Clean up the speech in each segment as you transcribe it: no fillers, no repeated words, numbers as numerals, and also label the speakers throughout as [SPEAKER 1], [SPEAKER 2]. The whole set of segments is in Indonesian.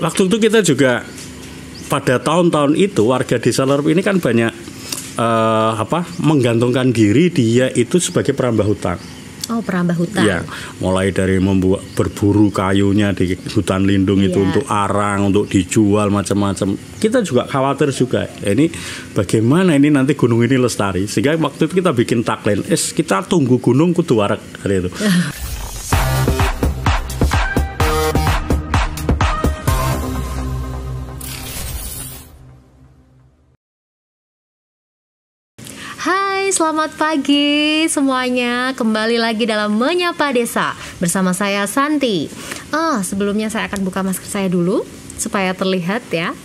[SPEAKER 1] waktu itu kita juga pada tahun-tahun itu warga desa Lerep ini kan banyak menggantungkan diri dia itu sebagai perambah hutan.
[SPEAKER 2] Oh, perambah hutan.
[SPEAKER 1] Ya, mulai dari membuat berburu kayunya di hutan lindung itu untuk arang, untuk dijual macam-macam. Kita juga khawatir juga. Ini bagaimana ini nanti gunung ini lestari. Sehingga waktu itu kita bikin tagline, kita tunggu gunung kudu warak hari itu.
[SPEAKER 2] Selamat pagi semuanya, kembali lagi dalam Menyapa Desa bersama saya Santi. Sebelumnya saya akan buka masker saya dulu supaya terlihat ya.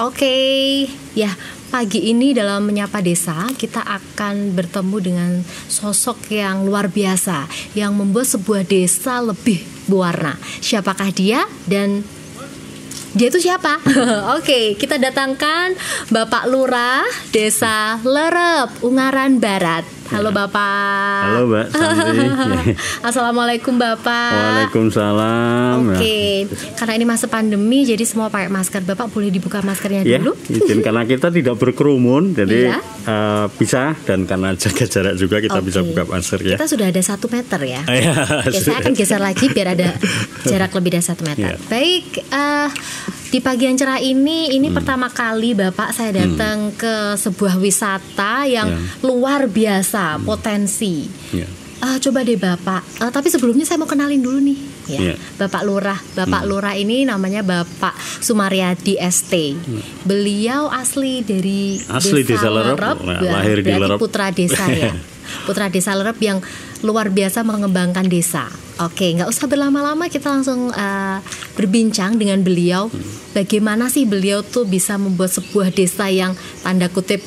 [SPEAKER 2] Oke, ya pagi ini dalam Menyapa Desa kita akan bertemu dengan sosok yang luar biasa yang membuat sebuah desa lebih berwarna. Siapakah dia dan dia itu siapa? Oke, kita datangkan Bapak Lurah Desa Lerep, Ungaran Barat. Halo Bapak.
[SPEAKER 1] Halo Mbak Santi.
[SPEAKER 2] Assalamualaikum Bapak.
[SPEAKER 1] Waalaikumsalam.
[SPEAKER 2] Oke, karena ini masa pandemi jadi semua pakai masker. Bapak boleh dibuka maskernya dulu?
[SPEAKER 1] Izin karena kita tidak berkerumun, jadi bisa, dan karena jaga jarak juga kita bisa buka masker ya.
[SPEAKER 2] Kita sudah ada 1 meter ya. Saya akan geser lagi biar ada jarak lebih dari 1 meter. Baik, di pagi yang cerah ini pertama kali Bapak saya datang ke sebuah wisata yang luar biasa potensi. Coba deh Bapak, tapi sebelumnya saya mau kenalin dulu nih ya. Bapak Lurah. Bapak Lurah ini namanya Bapak Sumaryadi ST. Beliau asli dari Desa Lerep,
[SPEAKER 1] lahir di Lerep.
[SPEAKER 2] Putra desa ya. Putra Desa Lerep yang luar biasa mengembangkan desa. Oke, nggak usah berlama-lama, kita langsung berbincang dengan beliau. Bagaimana sih beliau tuh bisa membuat sebuah desa yang tanda kutip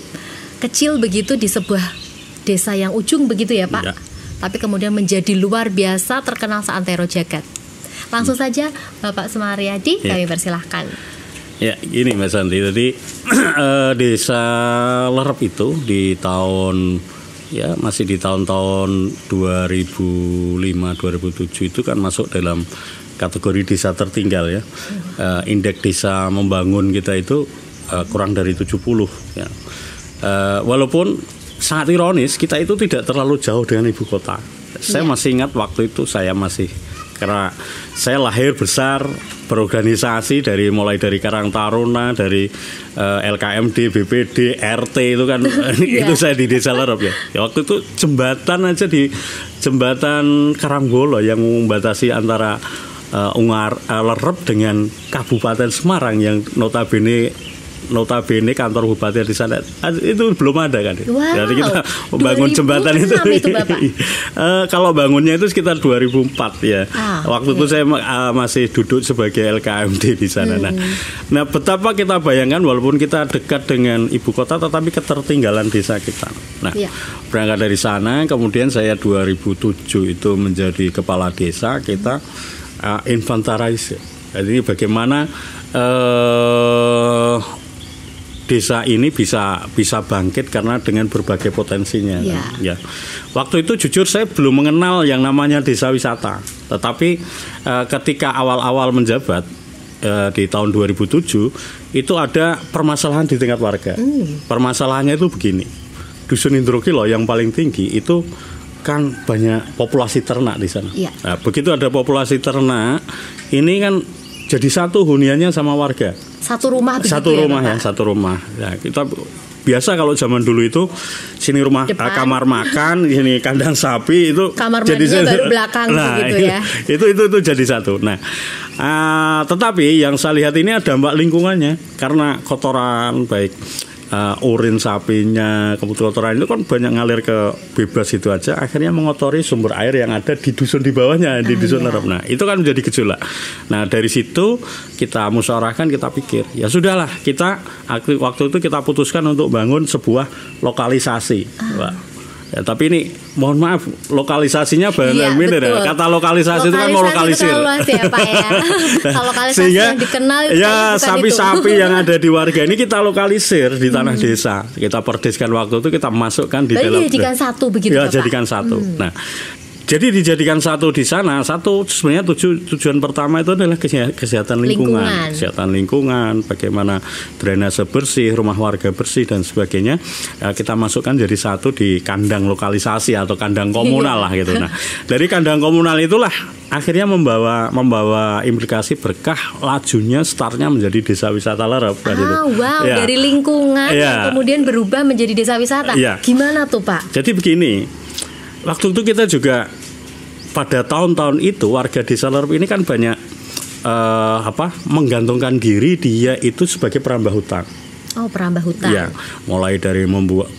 [SPEAKER 2] kecil begitu di sebuah desa yang ujung begitu ya Pak. Tapi kemudian menjadi luar biasa, terkenal seantero jagat. Langsung saja Bapak Sumaryadi, kami persilahkan.
[SPEAKER 1] Ya, gini Mbak Santi. Jadi Desa Lerep itu di tahun masih di tahun-tahun 2005-2007 itu kan masuk dalam kategori desa tertinggal ya. Indeks desa membangun kita itu kurang dari 70 ya. Walaupun sangat ironis kita itu tidak terlalu jauh dengan ibu kota. Saya masih ingat waktu itu karena saya lahir besar berorganisasi mulai dari Karang Taruna, dari LKMD, BPD, RT itu kan itu saya di Desa Lerep ya. Waktu itu jembatan aja di jembatan Karanggolo yang membatasi antara Lerep dengan Kabupaten Semarang yang notabene kantor bupati di sana itu belum ada kan. Jadi kita membangun jembatan itu kalau bangunnya itu sekitar 2004 ya. Waktu itu saya masih duduk sebagai LKMD di sana. Nah, betapa kita bayangkan walaupun kita dekat dengan ibu kota tetapi ketertinggalan desa kita. Nah, berangkat dari sana kemudian saya 2007 itu menjadi kepala desa, kita inventarisasi. Jadi bagaimana desa ini bisa bangkit karena dengan berbagai potensinya. Ya. Waktu itu jujur saya belum mengenal yang namanya desa wisata. Tetapi ketika awal-awal menjabat di tahun 2007 itu ada permasalahan di tingkat warga. Permasalahannya itu begini. Dusun Indrokilo yang paling tinggi itu kan banyak populasi ternak di sana. Nah, begitu ada populasi ternak, ini kan jadi satu huniannya sama warga. Satu rumah ya, kita biasa kalau zaman dulu itu sini rumah kamar makan, sini kandang sapi, itu
[SPEAKER 2] kamar mandinya baru belakang gitu ya.
[SPEAKER 1] Itu jadi satu. Nah, tetapi yang saya lihat ini ada dampak lingkungannya karena kotoran baik urin sapinya, kotoran itu kan banyak ngalir ke bebas itu aja, akhirnya mengotori sumber air yang ada di dusun di bawahnya, di dusun Lerep. Nah, itu kan menjadi gejolak. Nah, dari situ kita musyawarahkan, kita pikir, ya sudahlah, waktu itu kita putuskan untuk bangun sebuah lokalisasi. Ya, tapi ini mohon maaf lokalisasinya benar-benar ya. Kata lokalisasi itu kan mau lokalisir.
[SPEAKER 2] Ya, Pak, ya. Kalau lokalisasi
[SPEAKER 1] sehingga
[SPEAKER 2] yang dikenal itu
[SPEAKER 1] ya sapi-sapi yang ada di warga ini kita lokalisir di tanah desa. Kita perdeskan waktu itu kita masukkan di dalam.
[SPEAKER 2] Jadikan satu begitu.
[SPEAKER 1] Ya, jadikan satu. Nah, Jadi dijadikan satu di sana. Satu sebenarnya tujuan pertama itu adalah kesehatan lingkungan. Kesehatan lingkungan, bagaimana drainase bersih, rumah warga bersih dan sebagainya. Kita masukkan jadi satu di kandang lokalisasi atau kandang komunal lah gitu. Nah, dari kandang komunal itulah akhirnya membawa implikasi berkah, lajunya startnya menjadi desa wisata Lerep.
[SPEAKER 2] Wow, ya. Dari lingkungan yang kemudian berubah menjadi desa wisata. Ya. Gimana tuh Pak?
[SPEAKER 1] Jadi begini, waktu itu kita juga pada tahun-tahun itu warga desa Lerep ini kan banyak menggantungkan diri dia itu sebagai perambah hutan.
[SPEAKER 2] Oh, perambah hutan.
[SPEAKER 1] Ya, mulai dari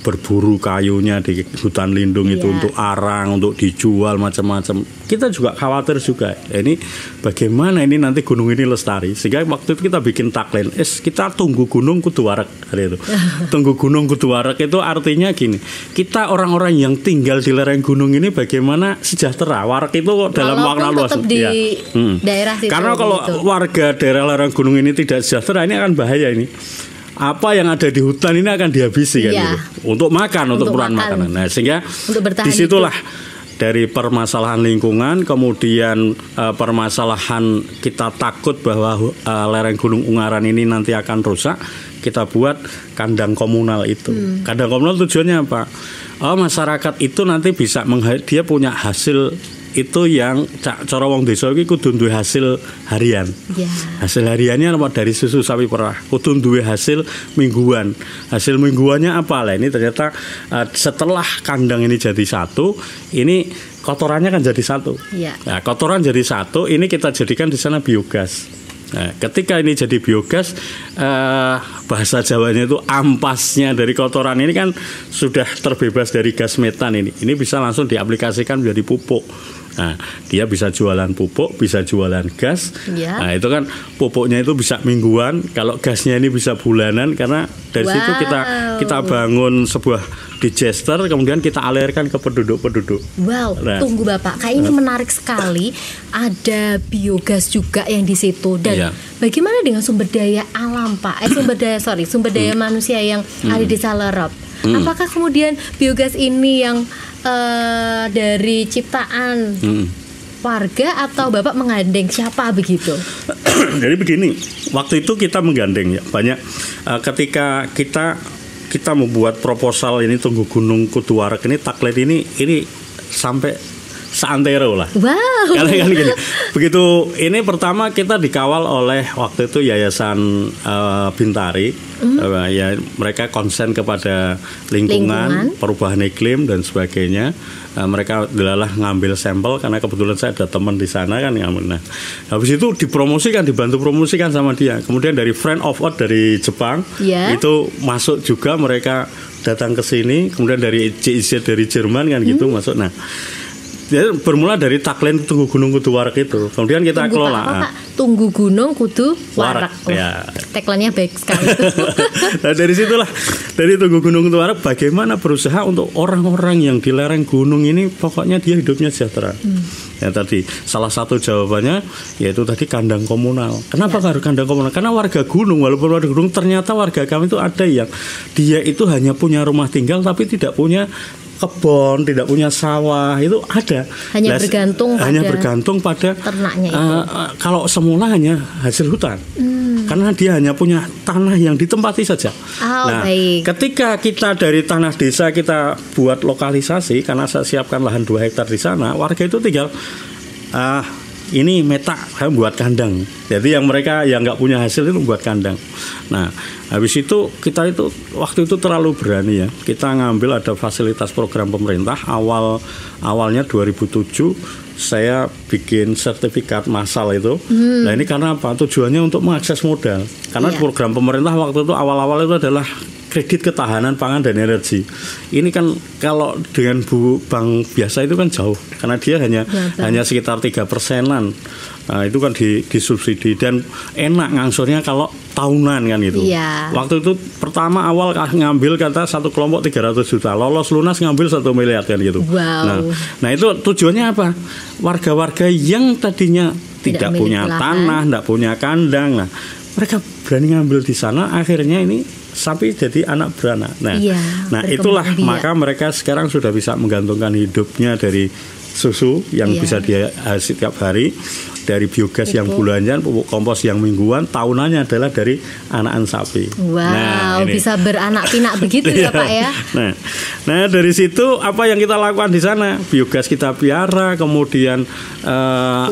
[SPEAKER 1] berburu kayunya di hutan lindung itu untuk arang, untuk dijual macam-macam. Kita juga khawatir juga. Ini bagaimana ini nanti gunung ini lestari. Sehingga waktu itu kita bikin tagline, kita tunggu gunung kudu wareg itu. Tunggu gunung kudu wareg itu artinya gini. Kita orang-orang yang tinggal di lereng gunung ini bagaimana sejahtera. Wareg itu dalam makna luas
[SPEAKER 2] di daerah situ.
[SPEAKER 1] Karena kalau warga daerah lereng gunung ini tidak sejahtera, ini akan bahaya ini. Apa yang ada di hutan ini akan dihabisi kan gitu. Untuk makan, untuk keperluan makanan. Nah, sehingga disitulah dari permasalahan lingkungan, kemudian permasalahan kita takut bahwa lereng Gunung Ungaran ini nanti akan rusak, kita buat kandang komunal itu. Kandang komunal tujuannya apa? Masyarakat itu nanti bisa dia punya hasil itu yang cara wong desa iki kudu duwe hasil harian. Hasil hariannya apa? Dari susu sapi perah. Kudu duwe hasil mingguan. Hasil mingguannya apa lah? Ini ternyata setelah kandang ini jadi satu, ini kotorannya kan jadi satu. Nah, kotoran jadi satu, ini kita jadikan di sana biogas. Nah, ketika ini jadi biogas, bahasa Jawanya itu ampasnya dari kotoran ini kan sudah terbebas dari gas metan ini. Ini bisa langsung diaplikasikan menjadi pupuk. Nah, dia bisa jualan pupuk, bisa jualan gas. Nah, itu kan pupuknya itu bisa mingguan, kalau gasnya ini bisa bulanan, karena dari situ kita bangun sebuah digester, kemudian kita alirkan ke penduduk-penduduk.
[SPEAKER 2] Wow, tunggu Bapak, kayak ini menarik sekali. Ada biogas juga yang di situ, dan bagaimana dengan sumber daya alam Pak? Sumber daya manusia yang ada di desa Lerep. Apakah kemudian biogas ini yang dari ciptaan warga atau Bapak menggandeng siapa begitu?
[SPEAKER 1] Jadi begini, waktu itu kita menggandeng ya banyak. Ketika kita membuat proposal ini Tunggu Gunung Kudu Wareg ini, tagline ini sampai seantero lah.
[SPEAKER 2] Wow.
[SPEAKER 1] Kan gini. Begitu ini pertama kita dikawal oleh waktu itu Yayasan Bintari. Ya, mereka konsen kepada lingkungan, perubahan iklim dan sebagainya. Mereka adalah ngambil sampel karena kebetulan saya ada teman di sana kan. Nah, habis itu dibantu promosikan sama dia. Kemudian dari Friend of Earth dari Jepang itu masuk juga, mereka datang ke sini. Kemudian dari GIZ dari Jerman kan gitu masuk. Nah, dia bermula dari tagline Tunggu Gunung Kudu Wareg itu. Kemudian kita kelola.
[SPEAKER 2] Tunggu Gunung Kudu Wareg. Tagline-nya baik sekali.
[SPEAKER 1] Nah, dari situlah, dari Tunggu Gunung Kudu Wareg, bagaimana berusaha untuk orang-orang yang di lereng gunung ini pokoknya dia hidupnya sejahtera. Ya, tadi salah satu jawabannya yaitu tadi kandang komunal. Kenapa harus kandang komunal? Karena warga gunung, walaupun warga gunung, ternyata warga kami itu ada yang dia itu hanya punya rumah tinggal tapi tidak punya kebun, tidak punya sawah, itu ada.
[SPEAKER 2] Hanya bergantung
[SPEAKER 1] pada
[SPEAKER 2] ternaknya itu.
[SPEAKER 1] Kalau semula hanya hasil hutan. Karena dia hanya punya tanah yang ditempati saja.
[SPEAKER 2] Baik.
[SPEAKER 1] Ketika kita dari tanah desa kita buat lokalisasi, karena saya siapkan lahan 2 hektar di sana, warga itu tinggal ini metak, saya buat kandang. Jadi yang mereka yang nggak punya hasil itu buat kandang. Nah, habis itu kita itu waktu itu terlalu berani ya. Kita ngambil ada fasilitas program pemerintah. Awalnya 2007 saya bikin sertifikat massal itu. Nah, ini karena apa? Tujuannya untuk mengakses modal. Karena program pemerintah waktu itu awal-awal itu adalah kredit ketahanan pangan dan energi. Ini kan kalau dengan bank biasa itu kan jauh, karena dia hanya sekitar 3%-an. Nah, itu kan disubsidi dan enak ngangsurnya kalau tahunan kan gitu. Waktu itu pertama awal ngambil kata satu kelompok 300 juta, lolos lunas ngambil 1 miliar kan gitu. Nah itu tujuannya apa? Warga-warga yang tadinya tidak punya tanah, tidak punya kandang, nah mereka berani ngambil di sana, akhirnya ini sampai jadi anak beranak. Nah itulah maka mereka sekarang sudah bisa menggantungkan hidupnya dari susu yang bisa dia setiap hari, dari biogas yang bulanan, pupuk kompos yang mingguan, tahunannya adalah dari anakan sapi.
[SPEAKER 2] Wow, bisa beranak pinak begitu ya Pak ya.
[SPEAKER 1] Nah dari situ apa yang kita lakukan di sana? Biogas kita piara, kemudian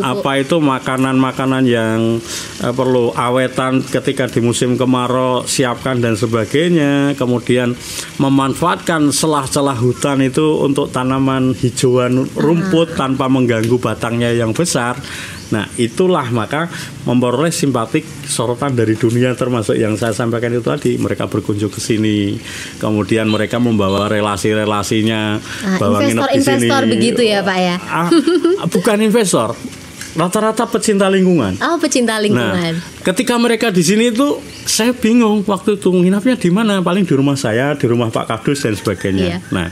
[SPEAKER 1] apa itu makanan-makanan yang perlu awetan ketika di musim kemarau siapkan dan sebagainya. Kemudian memanfaatkan celah-celah hutan itu untuk tanaman hijauan rumput tanpa mengganggu batangnya yang besar. Nah itulah maka memperoleh simpatik sorotan dari dunia, termasuk yang saya sampaikan itu tadi. Mereka berkunjung ke sini, kemudian mereka membawa relasi-relasinya, bawa nginep di sini.
[SPEAKER 2] Investor begitu ya Pak ya?
[SPEAKER 1] Bukan investor, rata-rata pecinta lingkungan.
[SPEAKER 2] Oh, pecinta lingkungan.
[SPEAKER 1] Nah, ketika mereka di sini itu saya bingung waktu itu nginapnya di mana? Paling di rumah saya, di rumah Pak Kadus dan sebagainya. Nah,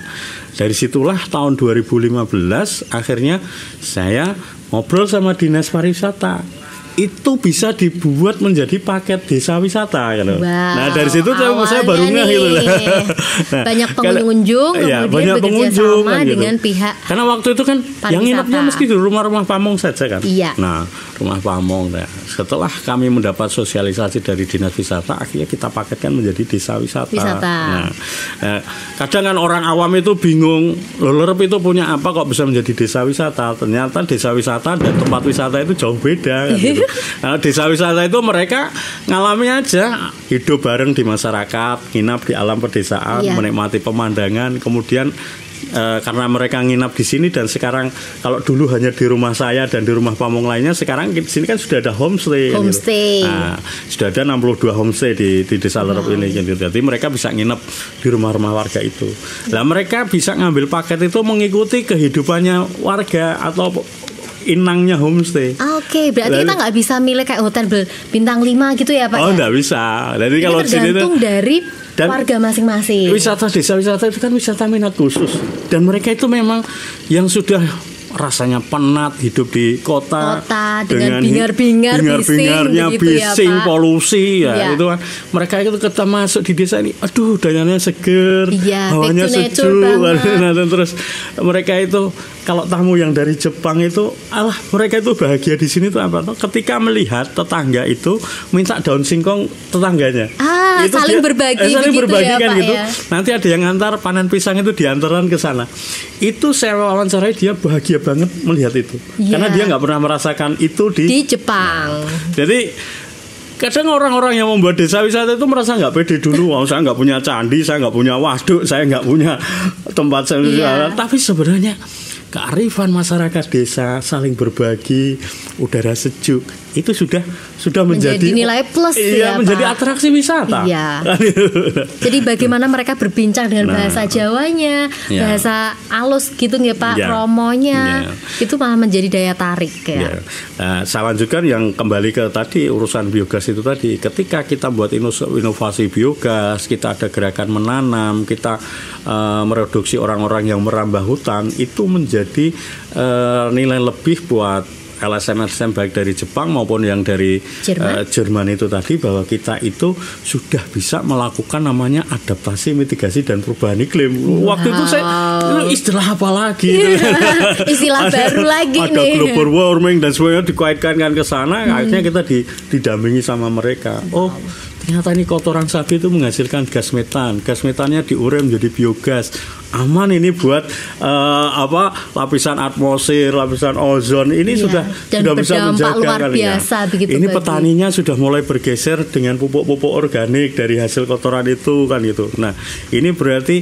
[SPEAKER 1] dari situlah tahun 2015 akhirnya saya ngobrol sama Dinas Pariwisata, itu bisa dibuat menjadi paket desa wisata gitu.
[SPEAKER 2] Wow,
[SPEAKER 1] nah dari situ saya baru ngeh gitu.
[SPEAKER 2] Nah, banyak pengunjung, kemudian
[SPEAKER 1] banyak
[SPEAKER 2] bekerja sama
[SPEAKER 1] gitu.
[SPEAKER 2] dengan pihak.
[SPEAKER 1] Karena waktu itu kan pariwisata. Yang nginepnya mesti di rumah-rumah pamong saja kan.
[SPEAKER 2] Iya.
[SPEAKER 1] Nah rumah pamong. Nah, setelah kami mendapat sosialisasi dari Dinas Wisata, akhirnya kita paketkan menjadi desa wisata. Nah, kadang kan orang awam itu bingung, Lerep itu punya apa kok bisa menjadi desa wisata? Ternyata desa wisata dan tempat wisata itu jauh beda kan, gitu. Nah, desa wisata itu mereka ngalami aja hidup bareng di masyarakat, nginap di alam pedesaan, menikmati pemandangan, kemudian karena mereka nginap di sini dan sekarang kalau dulu hanya di rumah saya dan di rumah pamong lainnya, sekarang di sini kan sudah ada homestay. Nah, sudah ada 62 homestay di desa Lerep ini gitu. Jadi mereka bisa nginap di rumah-rumah warga itu. Nah, mereka bisa ngambil paket itu mengikuti kehidupannya warga atau inangnya homestay.
[SPEAKER 2] Oke, berarti kita nggak bisa milih kayak hotel bintang 5 gitu ya Pak?
[SPEAKER 1] Oh, nggak bisa. Jadi kalau
[SPEAKER 2] tergantung dari warga masing-masing.
[SPEAKER 1] Wisata desa wisata itu kan wisata minat khusus, dan mereka itu memang yang sudah rasanya penat hidup di kota
[SPEAKER 2] dengan bingar-bingarnya
[SPEAKER 1] bising, polusi itu kan. Mereka itu kita masuk di desa ini, aduh dayanya seger, hawanya sejuk. Nah, dan terus mereka itu kalau tamu yang dari Jepang itu, mereka itu bahagia di sini tuh apa? Ketika melihat tetangga itu minta daun singkong tetangganya.
[SPEAKER 2] Itu saling berbagi ya,
[SPEAKER 1] kan
[SPEAKER 2] Pak,
[SPEAKER 1] gitu.
[SPEAKER 2] Ya?
[SPEAKER 1] Nanti ada yang antar panen pisang itu diantaran ke sana. Itu saya wawancarai, dia bahagia banget melihat itu. Karena dia nggak pernah merasakan itu di
[SPEAKER 2] Jepang.
[SPEAKER 1] Jadi kadang orang-orang yang membuat desa wisata itu merasa nggak pede dulu. Saya nggak punya candi, saya nggak punya waduk, saya nggak punya tempat wisata. Tapi sebenarnya kearifan masyarakat desa saling berbagi, udara sejuk, itu sudah menjadi
[SPEAKER 2] nilai plus
[SPEAKER 1] menjadi atraksi wisata.
[SPEAKER 2] Jadi bagaimana mereka berbincang dengan bahasa Jawanya, bahasa alus gitu nggak Pak, promonya itu malah menjadi daya tarik ya.
[SPEAKER 1] Saya lanjutkan yang kembali ke tadi urusan biogas itu tadi. Ketika kita buat inovasi biogas, kita ada gerakan menanam, kita mereduksi orang-orang yang merambah hutan, itu menjadi nilai lebih buat LSM baik dari Jepang maupun yang dari Jerman itu tadi, bahwa kita itu sudah bisa melakukan namanya adaptasi, mitigasi dan perubahan iklim. Waktu itu saya istilah apa lagi?
[SPEAKER 2] Istilah baru lagi
[SPEAKER 1] ada
[SPEAKER 2] nih.
[SPEAKER 1] Global warming dan semuanya dikaitkan ke sana. Akhirnya kita didampingi sama mereka. Oh, ternyata ini kotoran sapi itu menghasilkan gas metan. Gas metannya diurai menjadi biogas. Aman ini buat lapisan atmosfer, lapisan ozon ini sudah bisa menjaga
[SPEAKER 2] luar biasa, begitu.
[SPEAKER 1] Ini petaninya sudah mulai bergeser dengan pupuk-pupuk organik dari hasil kotoran itu kan gitu. Nah, ini berarti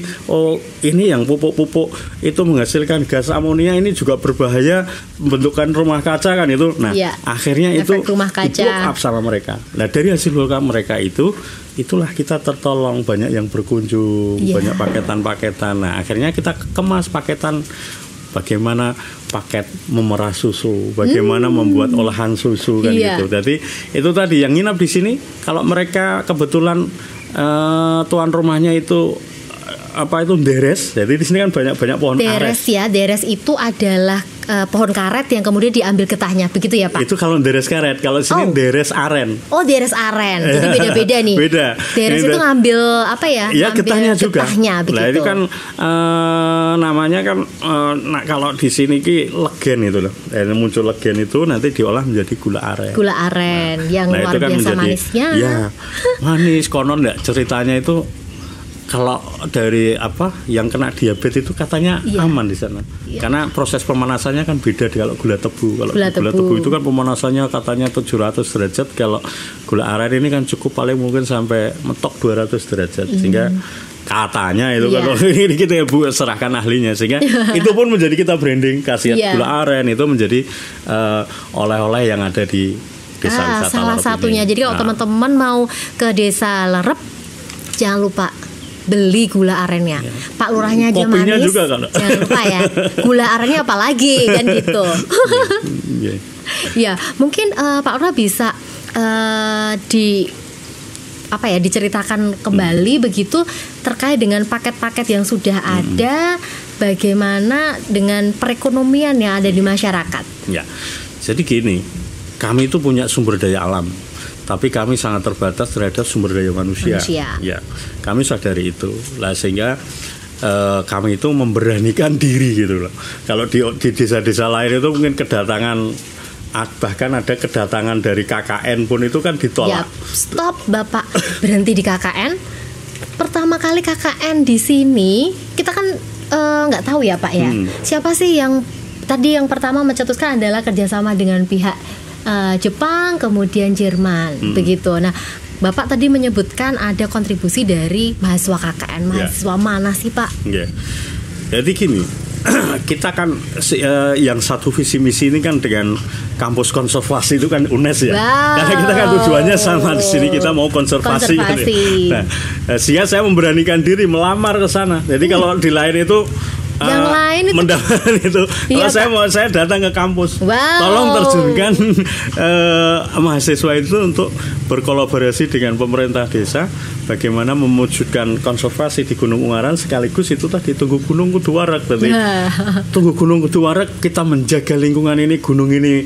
[SPEAKER 1] ini yang pupuk-pupuk itu menghasilkan gas amonia, ini juga berbahaya, membentukkan rumah kaca kan itu. Nah, akhirnya itu di-block up sama mereka. Nah, dari hasil block up mereka itulah kita tertolong, banyak yang berkunjung, banyak paketan-paketan. Nah, akhirnya kita kemas paketan, bagaimana paket memerah susu, bagaimana membuat olahan susu kan gitu. Jadi itu tadi yang nginap di sini, kalau mereka kebetulan tuan rumahnya itu apa itu deres. Jadi di sini kan banyak pohon
[SPEAKER 2] deres
[SPEAKER 1] karet.
[SPEAKER 2] Ya, deres itu adalah pohon karet yang kemudian diambil getahnya, begitu ya Pak?
[SPEAKER 1] Itu kalau deres karet, kalau sini deres aren.
[SPEAKER 2] Oh, deres aren. Jadi beda-beda nih.
[SPEAKER 1] Beda.
[SPEAKER 2] Deres itu ngambil apa ya?
[SPEAKER 1] Ya, getahnya juga.
[SPEAKER 2] Begitu.
[SPEAKER 1] Nah, itu kan namanya kan kalau di sini ki legen itu loh. Muncul legen itu nanti diolah menjadi gula aren.
[SPEAKER 2] Gula aren yang luar
[SPEAKER 1] itu kan
[SPEAKER 2] biasa
[SPEAKER 1] menjadi,
[SPEAKER 2] manisnya.
[SPEAKER 1] Ya, manis konon enggak ceritanya itu. Kalau dari apa yang kena diabetes itu katanya aman di sana, karena proses pemanasannya kan beda kalau gula tebu. Kalau gula tebu itu kan pemanasannya katanya 700 derajat. Kalau gula aren ini kan cukup paling mungkin sampai mentok 200 derajat, sehingga katanya itu kalau ini kita Bu serahkan ahlinya, sehingga itu pun menjadi kita branding khasiat gula aren itu menjadi oleh-oleh yang ada di desa wisata
[SPEAKER 2] salah
[SPEAKER 1] Lerep
[SPEAKER 2] satunya.
[SPEAKER 1] ini.
[SPEAKER 2] Jadi kalau teman-teman mau ke desa Lerep, jangan lupa beli gula arennya. Pak Lurahnya aja
[SPEAKER 1] kopinya
[SPEAKER 2] manis.
[SPEAKER 1] Juga,
[SPEAKER 2] jangan lupa ya. Gula arennya apa lagi kan gitu. Ya, mungkin Pak Lurah bisa diceritakan kembali begitu terkait dengan paket-paket yang sudah ada, bagaimana dengan perekonomian yang ada di masyarakat.
[SPEAKER 1] Ya. Jadi gini, kami itu punya sumber daya alam, tapi kami sangat terbatas terhadap sumber daya manusia. Ya, kami sadari itu. Lah sehingga kami itu memberanikan diri gitu loh. Kalau di desa-desa lain itu mungkin kedatangan, bahkan ada kedatangan dari KKN pun itu kan ditolak.
[SPEAKER 2] Stop Bapak, berhenti di KKN. Pertama kali KKN di sini kita kan nggak tahu ya Pak ya. Siapa sih yang tadi yang pertama mencetuskan adalah kerjasama dengan pihak Jepang, kemudian Jerman, begitu. Nah, Bapak tadi menyebutkan ada kontribusi dari mahasiswa KKN. Mahasiswa mana sih Pak?
[SPEAKER 1] Jadi gini, kita kan yang satu visi misi ini kan dengan kampus konservasi itu kan UNES ya. Karena kita kan tujuannya sama di sini, kita mau konservasi. Kan, ya. Nah, sehingga saya memberanikan diri melamar ke sana. Jadi kalau di lain itu
[SPEAKER 2] yang lain itu
[SPEAKER 1] mendapatkan itu. Kalau saya datang ke kampus, tolong terjunkan mahasiswa itu untuk berkolaborasi dengan pemerintah desa, bagaimana mewujudkan konservasi di Gunung Ungaran, sekaligus itu tadi Tunggu Gunung Kuduwarek. Tunggu Gunung Kuduwarek, kita menjaga lingkungan ini, gunung ini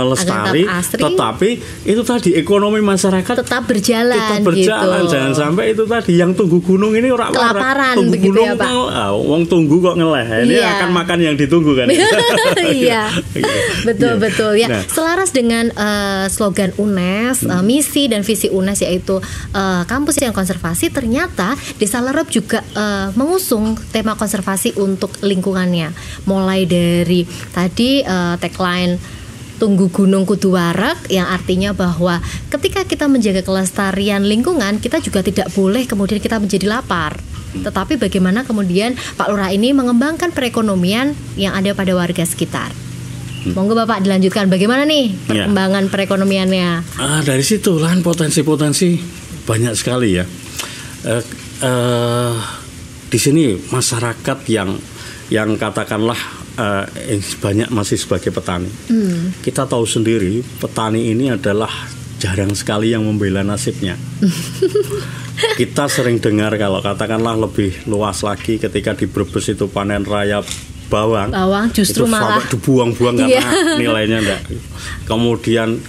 [SPEAKER 1] lestari, tetapi itu tadi ekonomi masyarakat
[SPEAKER 2] tetap berjalan
[SPEAKER 1] gitu. Jangan sampai itu tadi yang tunggu gunung ini
[SPEAKER 2] kelaparan
[SPEAKER 1] tunggu
[SPEAKER 2] begitu
[SPEAKER 1] gunung,
[SPEAKER 2] ya Pak.
[SPEAKER 1] Wong tunggu kok ini akan makan yang ditunggu kan.
[SPEAKER 2] Iya. Betul ya. Nah, selaras dengan slogan UNES, misi dan visi UNES yaitu kampus yang konservasi, ternyata Desa Lerep juga mengusung tema konservasi untuk lingkungannya. Mulai dari tadi tagline Tunggu Gunung Kuduwarek, yang artinya bahwa ketika kita menjaga kelestarian lingkungan, kita juga tidak boleh kemudian kita menjadi lapar. Tetapi bagaimana kemudian Pak Lurah ini mengembangkan perekonomian yang ada pada warga sekitar. Monggo Bapak dilanjutkan, bagaimana nih perkembangan perekonomiannya?
[SPEAKER 1] Dari situ lah potensi-potensi banyak sekali ya. Di sini masyarakat yang katakanlah banyak masih sebagai petani. Kita tahu sendiri petani ini adalah jarang sekali yang membela nasibnya. Kita sering dengar kalau katakanlah lebih luas lagi ketika di Brebes itu panen raya bawang
[SPEAKER 2] justru
[SPEAKER 1] itu
[SPEAKER 2] malah
[SPEAKER 1] dibuang-buang karena nilainya enggak. Kemudian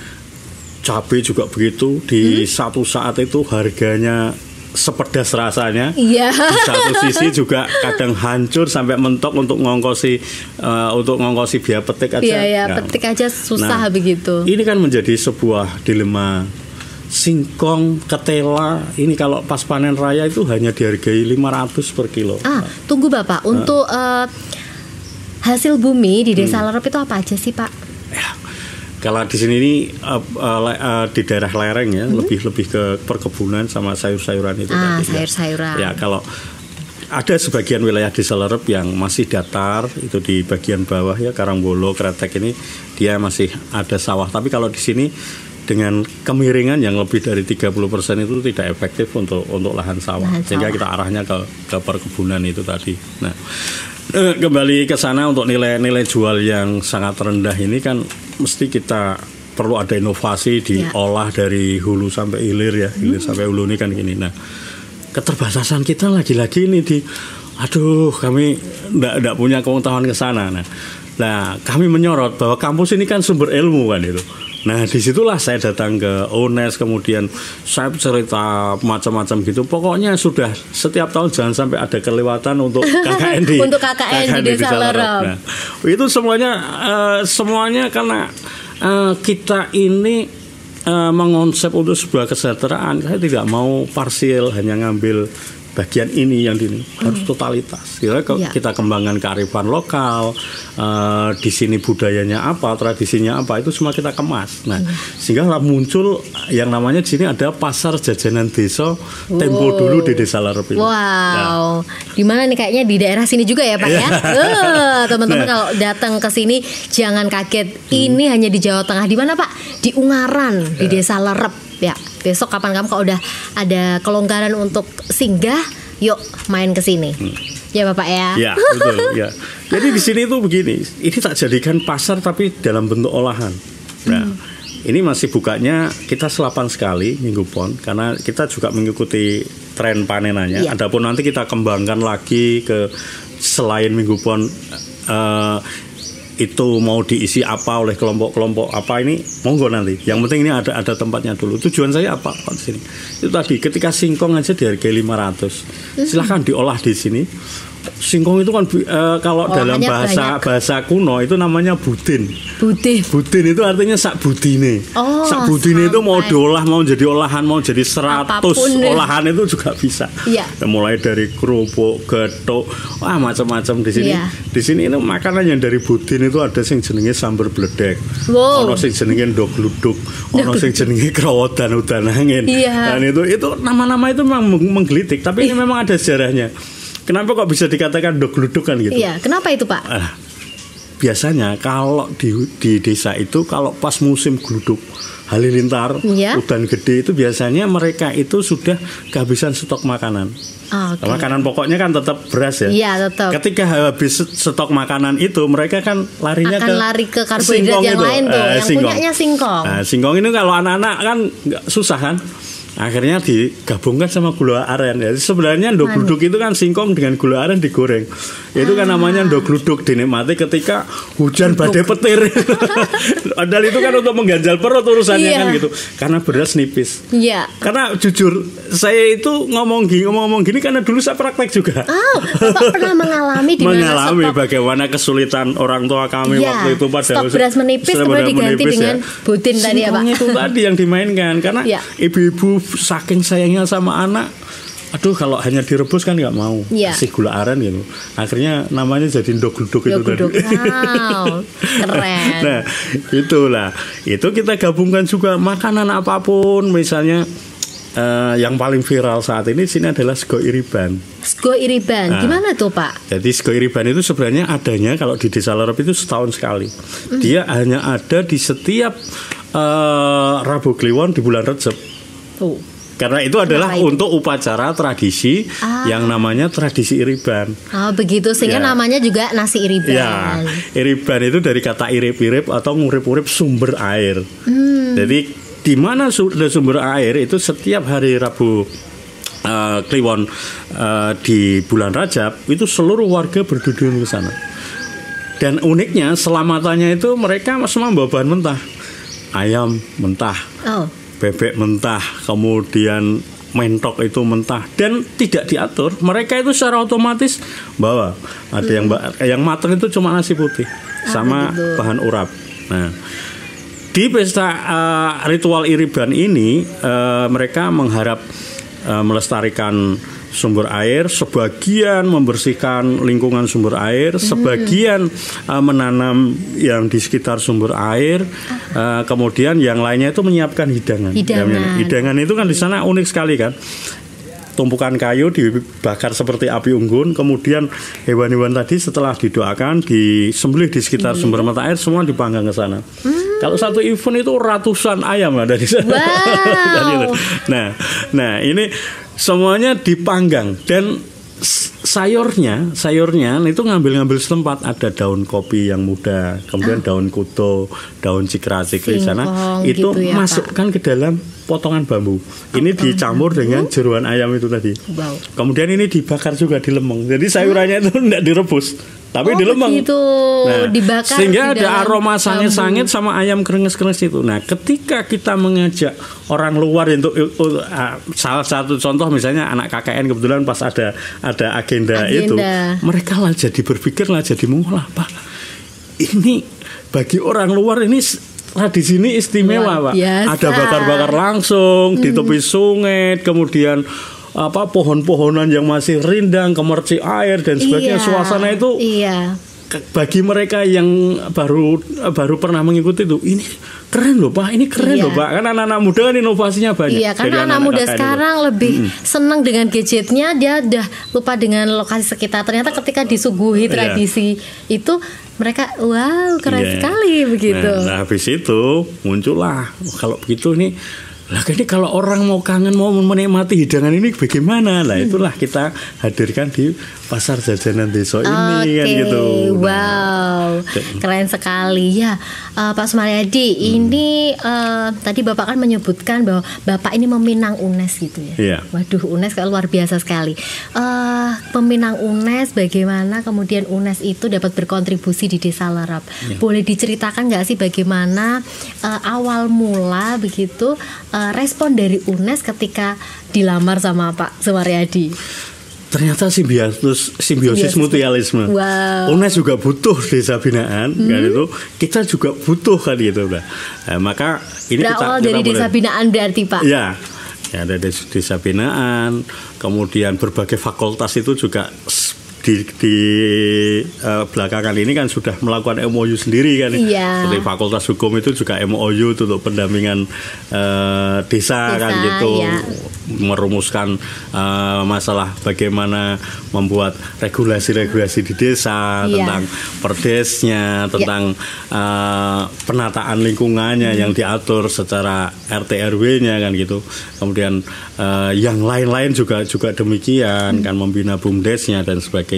[SPEAKER 1] cabai juga begitu, di satu saat itu harganya sepedas rasanya. Di satu sisi juga kadang hancur sampai mentok untuk ngongkosi biaya petik aja.
[SPEAKER 2] Petik aja susah begitu.
[SPEAKER 1] Ini kan menjadi sebuah dilema. Singkong, ketela ini kalau pas panen raya itu hanya dihargai 500 per kilo.
[SPEAKER 2] Tunggu Bapak, untuk hasil bumi di Desa Lerep itu apa aja sih Pak?
[SPEAKER 1] Kalau di sini ini di daerah lereng ya, lebih ke perkebunan sama sayur-sayuran itu tadi.
[SPEAKER 2] Sayur-sayuran.
[SPEAKER 1] Ya, kalau ada sebagian wilayah Desa Lerep yang masih datar, itu di bagian bawah ya, Karangbolo, Kretek ini dia masih ada sawah. Tapi kalau di sini dengan kemiringan yang lebih dari 30% itu tidak efektif untuk lahan sawah. Sehingga kita arahnya ke perkebunan itu tadi. Nah, kembali ke sana untuk nilai jual yang sangat rendah ini kan mesti kita perlu ada inovasi diolah dari hulu sampai hilir ya. Hilir sampai hulu ini kan gini. Nah, keterbatasan kita lagi-lagi ini kami enggak punya pengetahuan ke sana. Nah, kami menyorot bahwa kampus ini kan sumber ilmu kan itu. Nah, disitulah saya datang ke UNES, kemudian saya cerita macam-macam gitu. Pokoknya sudah setiap tahun jangan sampai ada kelewatan untuk KKN di
[SPEAKER 2] untuk KKN di Desa Lerep.
[SPEAKER 1] Nah, itu semuanya karena kita ini mengonsep untuk sebuah kesejahteraan. Saya tidak mau parsial hanya ngambil bagian ini yang ini, harus totalitas. Kita kembangkan kearifan lokal, di sini budayanya apa, tradisinya apa, itu semua kita kemas. Nah, sehingga muncul yang namanya di sini ada pasar jajanan desa tempo dulu di Desa Lerep.
[SPEAKER 2] Wow, nah, di mana nih, kayaknya di daerah sini juga ya Pak ya. Teman-teman kalau datang ke sini jangan kaget, ini hanya di Jawa Tengah. Di mana Pak? Di Ungaran, di Desa Lerep. Ya, besok kapan kamu kalau udah ada kelonggaran untuk singgah, yuk main ke sini. Ya Bapak ya.
[SPEAKER 1] Ya, betul ya. Jadi di sini tuh begini, ini tak jadikan pasar tapi dalam bentuk olahan. Nah, ini masih bukanya kita selapan sekali Minggu Pon karena kita juga mengikuti tren panenannya. Ya. Adapun nanti kita kembangkan lagi ke selain Minggu Pon, itu mau diisi apa oleh kelompok-kelompok apa, ini monggo nanti. Yang penting ini ada tempatnya dulu. Tujuan saya apa di sini? Itu tadi, ketika singkong aja dihargai 500. Silahkan diolah di sini. Singkong itu kan kalau dalam bahasa kuno itu namanya budin. Budin itu artinya sak budine. Sak budine itu mau diolah, mau jadi olahan, mau jadi 100 olahan itu juga bisa. Ya. Mulai dari kerupuk, gethuk, macam-macam di sini. Ya. Di sini itu makanan yang dari budin itu ada sing jenenge sambar bledek. Ono sing jenenge ndok gluduk, ono sing jenenge krawodan udan angin. Ya. Dan itu nama-nama itu memang menggelitik, tapi ini memang ada sejarahnya. Kenapa kok bisa dikatakan ndok gluduk kan gitu?
[SPEAKER 2] Iya, kenapa itu Pak?
[SPEAKER 1] Biasanya kalau di desa itu kalau pas musim gluduk halilintar, udan gede itu biasanya mereka itu sudah kehabisan stok makanan. Makanan pokoknya kan tetap beras ya. Iya, tetap. Ketika habis stok makanan itu mereka kan lari ke
[SPEAKER 2] karbohidrat yang lain tuh, yang
[SPEAKER 1] singkong.
[SPEAKER 2] Punyanya singkong.
[SPEAKER 1] Nah, singkong ini kalau anak-anak kan susah kan. Akhirnya digabungkan sama gula aren. Jadi sebenarnya ndok gluduk itu kan singkong dengan gula aren digoreng. Itu kan namanya ndok gluduk, dinikmati ketika hujan badai petir. Padahal itu kan untuk mengganjal perut urusannya kan gitu. Karena beras nipis. Iya. Karena jujur saya itu ngomong gini karena dulu saya praktek juga.
[SPEAKER 2] Bapak pernah mengalami
[SPEAKER 1] bagaimana kesulitan orang tua kami waktu itu pada
[SPEAKER 2] stok beras menipis kemudian diganti dengan budin tadi ya Pak.
[SPEAKER 1] Itu tadi yang dimainkan karena ibu-ibu saking sayangnya sama anak, kalau hanya direbus kan nggak mau, kasih gula aren gitu. Akhirnya namanya jadi ndok gluduk itu tadi.
[SPEAKER 2] Wow, keren.
[SPEAKER 1] Nah, itulah. Itu kita gabungkan juga makanan apapun, misalnya yang paling viral saat ini sini adalah sego iriban.
[SPEAKER 2] Sego iriban, gimana tuh Pak?
[SPEAKER 1] Jadi sego iriban itu sebenarnya adanya kalau di Desa Lerep itu setahun sekali. Dia hanya ada di setiap Rabu Kliwon di bulan Recep. Karena itu adalah untuk upacara tradisi yang namanya tradisi iriban.
[SPEAKER 2] Begitu, sehingga namanya juga nasi iriban.
[SPEAKER 1] Ya, iriban itu dari kata irip-irip atau ngurip-urip sumber air. Jadi di mana sudah sumber air itu setiap hari Rabu Kliwon di bulan Rajab itu seluruh warga berduduk ke sana. Dan uniknya selamatannya itu mereka semua membawa bahan mentah, ayam mentah. Bebek mentah, kemudian mentok itu mentah dan tidak diatur. Mereka itu secara otomatis bawa. Ada yang matang itu cuma nasi putih sama bahan urap. Nah, di pesta ritual iriban ini mereka mengharap melestarikan sumber air, sebagian membersihkan lingkungan sumber air, sebagian menanam yang di sekitar sumber air, kemudian yang lainnya itu menyiapkan hidangan. Hidangan itu kan di sana unik sekali kan. Tumpukan kayu dibakar seperti api unggun, kemudian hewan-hewan tadi setelah didoakan disembelih di sekitar sumber mata air, semua dipanggang ke sana. Kalau satu event itu ratusan ayam ada di sana. Wow. Nah ini semuanya dipanggang dan sayurnya itu ngambil setempat, ada daun kopi yang muda, kemudian daun kuto, daun cikracik di sana itu gitu ya, masukkan Pak, ke dalam potongan bambu. Ini dicampur dengan jeruan ayam itu tadi. Wow. Kemudian ini dibakar juga di lemeng. Jadi sayurannya itu tidak direbus, tapi di lemeng. Nah, dibakar sehingga ada aroma sangit-sangit sama ayam kerenges-kerenges itu. Nah, ketika kita mengajak orang luar untuk salah satu contoh misalnya anak KKN kebetulan pas ada agenda itu, mereka lah jadi berpikir lah jadi mengolah, Pak. Ini bagi orang luar ini tradisi ini istimewa, Pak. Ada bakar-bakar langsung di tepi sungai, kemudian pohon-pohonan yang masih rindang, kemercik air dan sebagainya. Suasana itu bagi mereka yang baru pernah mengikuti itu, ini keren loh Pak, ini keren loh Pak. Kan anak-anak muda kan inovasinya banyak.
[SPEAKER 2] Iya, karena anak muda sekarang lebih senang dengan gadgetnya, dia udah lupa dengan lokasi sekitar. Ternyata ketika disuguhi tradisi itu, mereka wow keren sekali begitu.
[SPEAKER 1] Nah habis itu muncullah, kalau begitu ini, lah ini kalau orang mau kangen, mau menikmati hidangan ini bagaimana? Lah itulah kita hadirkan di pasar jajanan desa ini kan gitu.
[SPEAKER 2] Wow, keren sekali ya, Pak Sumaryadi. Ini tadi Bapak kan menyebutkan bahwa Bapak ini meminang UNES gitu ya. Waduh, UNES kan luar biasa sekali. Peminang UNES, bagaimana kemudian UNES itu dapat berkontribusi di Desa Lerep? Boleh diceritakan nggak sih bagaimana awal mula begitu respon dari UNES ketika dilamar sama Pak Sumaryadi?
[SPEAKER 1] Ternyata simbiosis mutualisme. Wow. UNES juga butuh desa binaan, kan itu. Kita juga butuh kan gitu, Nah, maka ini
[SPEAKER 2] berawal dari desa binaan berarti Pak.
[SPEAKER 1] Ya ada desa binaan, kemudian berbagai fakultas itu juga di belakangan ini kan sudah melakukan MOU sendiri kan. Seperti Fakultas Hukum itu juga MOU untuk pendampingan desa kan gitu. Merumuskan masalah bagaimana membuat regulasi-regulasi di desa, tentang perdesnya, tentang penataan lingkungannya yang diatur secara RT RW-nya kan gitu. Kemudian yang lain-lain juga demikian kan, membina BUMDesnya dan sebagainya.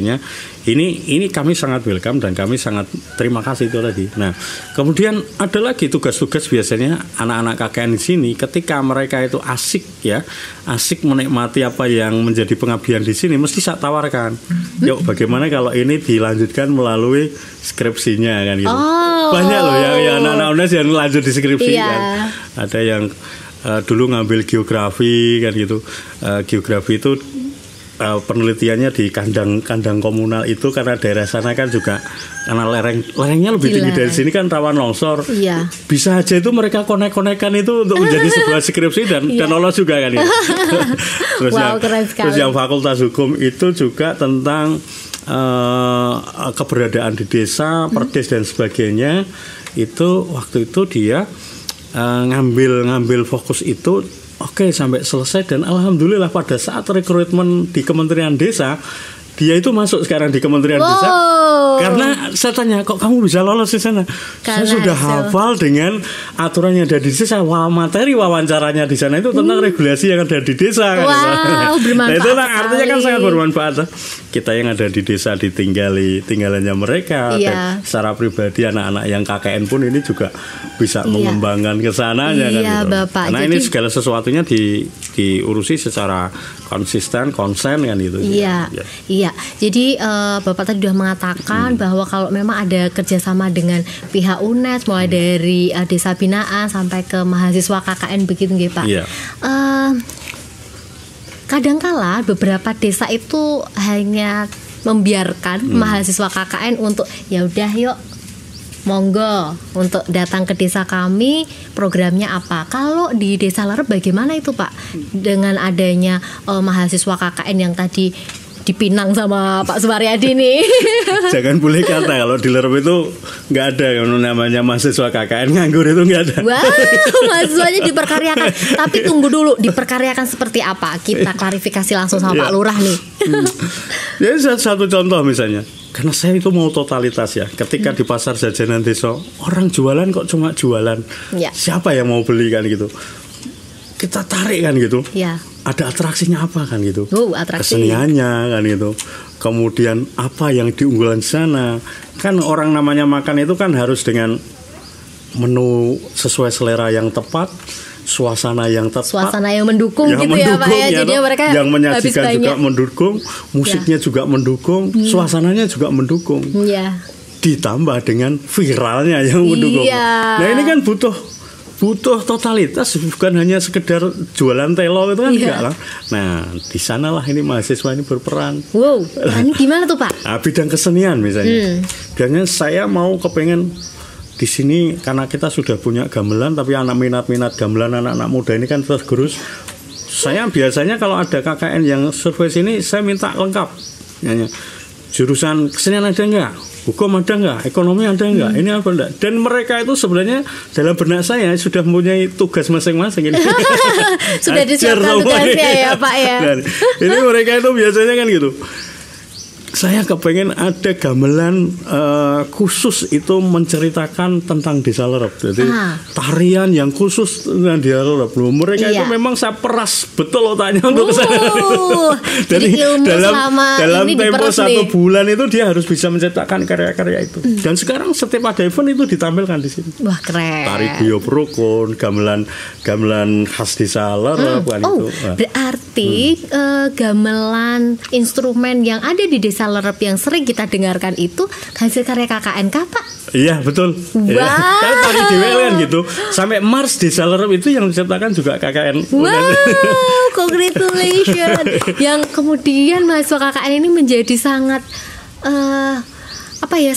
[SPEAKER 1] Ini kami sangat welcome dan kami sangat terima kasih itu tadi. Nah, kemudian ada lagi tugas-tugas biasanya anak-anak KKN di sini ketika mereka itu asik menikmati apa yang menjadi pengabdian di sini, mesti saya tawarkan. Yuk, bagaimana kalau ini dilanjutkan melalui skripsinya kan gitu. Banyak loh yang anak-anak UNES yang lanjut di skripsi kan. Ada yang dulu ngambil geografi kan gitu. Geografi itu penelitiannya di kandang komunal itu, karena daerah sana kan juga karena lerengnya lebih tinggi dari sini kan rawan longsor. Bisa aja itu mereka konek-konekan itu untuk menjadi sebuah skripsi dan lolos juga kan gitu. Terus yang Fakultas Hukum itu juga tentang keberadaan di desa, perdes dan sebagainya. Itu waktu itu dia ngambil fokus itu. Oke, sampai selesai dan alhamdulillah pada saat rekrutmen di Kementerian Desa, dia itu masuk sekarang di Kementerian Desa. Karena saya tanya, kok kamu bisa lolos di sana? Saya sudah hafal dengan aturan yang ada di desa. Materi wawancaranya di sana itu tentang regulasi yang ada di desa.
[SPEAKER 2] Bermanfaat.
[SPEAKER 1] Nah, itu artinya kan sangat bermanfaat. Kita yang ada di desa tinggalannya mereka. Dan secara pribadi anak-anak yang KKN pun ini juga bisa mengembangkan kesananya kan gitu.
[SPEAKER 2] Bapak.
[SPEAKER 1] Karena ini segala sesuatunya diurusi secara konsisten, konsen kan gitu.
[SPEAKER 2] Iya. Jadi Bapak tadi sudah mengatakan bahwa kalau memang ada kerjasama dengan pihak UNES, mulai dari desa binaan sampai ke mahasiswa KKN begitu nggih Pak. Kadangkala beberapa desa itu hanya membiarkan mahasiswa KKN untuk ya udah yuk monggo untuk datang ke desa kami, programnya apa. Kalau di Desa Lerep bagaimana itu Pak, dengan adanya mahasiswa KKN yang tadi dipinang sama Pak Sumaryadi nih?
[SPEAKER 1] Jangan boleh kata kalau di Lerep itu nggak ada yang namanya mahasiswa KKN nganggur, itu nggak ada.
[SPEAKER 2] Mahasiswanya diperkaryakan. Tapi tunggu dulu, diperkaryakan seperti apa? Kita klarifikasi langsung sama Pak Lurah nih.
[SPEAKER 1] Jadi satu contoh misalnya, karena saya itu mau totalitas ya. Ketika di pasar jajanan desa, orang jualan kok cuma jualan. Siapa yang mau beli kan gitu? kita tarik kan gitu.
[SPEAKER 2] Ya.
[SPEAKER 1] Ada atraksinya apa kan gitu.
[SPEAKER 2] Atraksi.
[SPEAKER 1] Keseniannya kan gitu. Kemudian apa yang diunggulan sana. Kan orang namanya makan itu kan harus dengan menu sesuai selera yang tepat, suasana yang tepat,
[SPEAKER 2] suasana yang mendukung gitu ya Pak ya. Jadi mereka
[SPEAKER 1] yang menyajikan juga mendukung, musiknya juga mendukung, suasananya juga mendukung. Ditambah dengan viralnya yang mendukung. Nah ini kan butuh totalitas, bukan hanya sekedar jualan telo itu kan enggak lah. Nah di sanalah ini mahasiswa ini berperan.
[SPEAKER 2] Ini gimana tuh Pak?
[SPEAKER 1] Nah, bidang kesenian misalnya. Biasanya saya mau kepengen di sini karena kita sudah punya gamelan, tapi anak minat gamelan, anak-anak muda ini kan tergerus. Saya biasanya kalau ada KKN yang survei sini, saya minta lengkap. Jurusan kesenian ada enggak? Hukum ada enggak? Ekonomi ada enggak? Ini apa enggak? Dan mereka itu sebenarnya dalam benak saya sudah mempunyai tugas masing-masing.
[SPEAKER 2] Sudah disiapkan tugasnya ya Pak ya.
[SPEAKER 1] Dan ini mereka itu biasanya kan gitu. Saya kepengen ada gamelan khusus itu menceritakan tentang Desa Lerep. Jadi tarian yang khusus tentang Desa Lerep. Mereka itu memang saya peras betul otaknya untuk kesana. Jadi dalam tempo 1 bulan itu dia harus bisa menciptakan karya-karya itu. Dan sekarang setiap ada event itu ditampilkan di sini.
[SPEAKER 2] Wah keren.
[SPEAKER 1] Tari Guyub Rukun, gamelan khas Desa Lerep kan itu.
[SPEAKER 2] Berarti gamelan instrumen yang ada di Desa Lerep yang sering kita dengarkan itu hasil karya KKN Pak?
[SPEAKER 1] Iya betul. Kan tari dewe kan gitu. Sampai Mars Desa Lerep itu yang diciptakan juga KKN.
[SPEAKER 2] Congratulations. Yang kemudian mahasiswa KKN ini menjadi sangat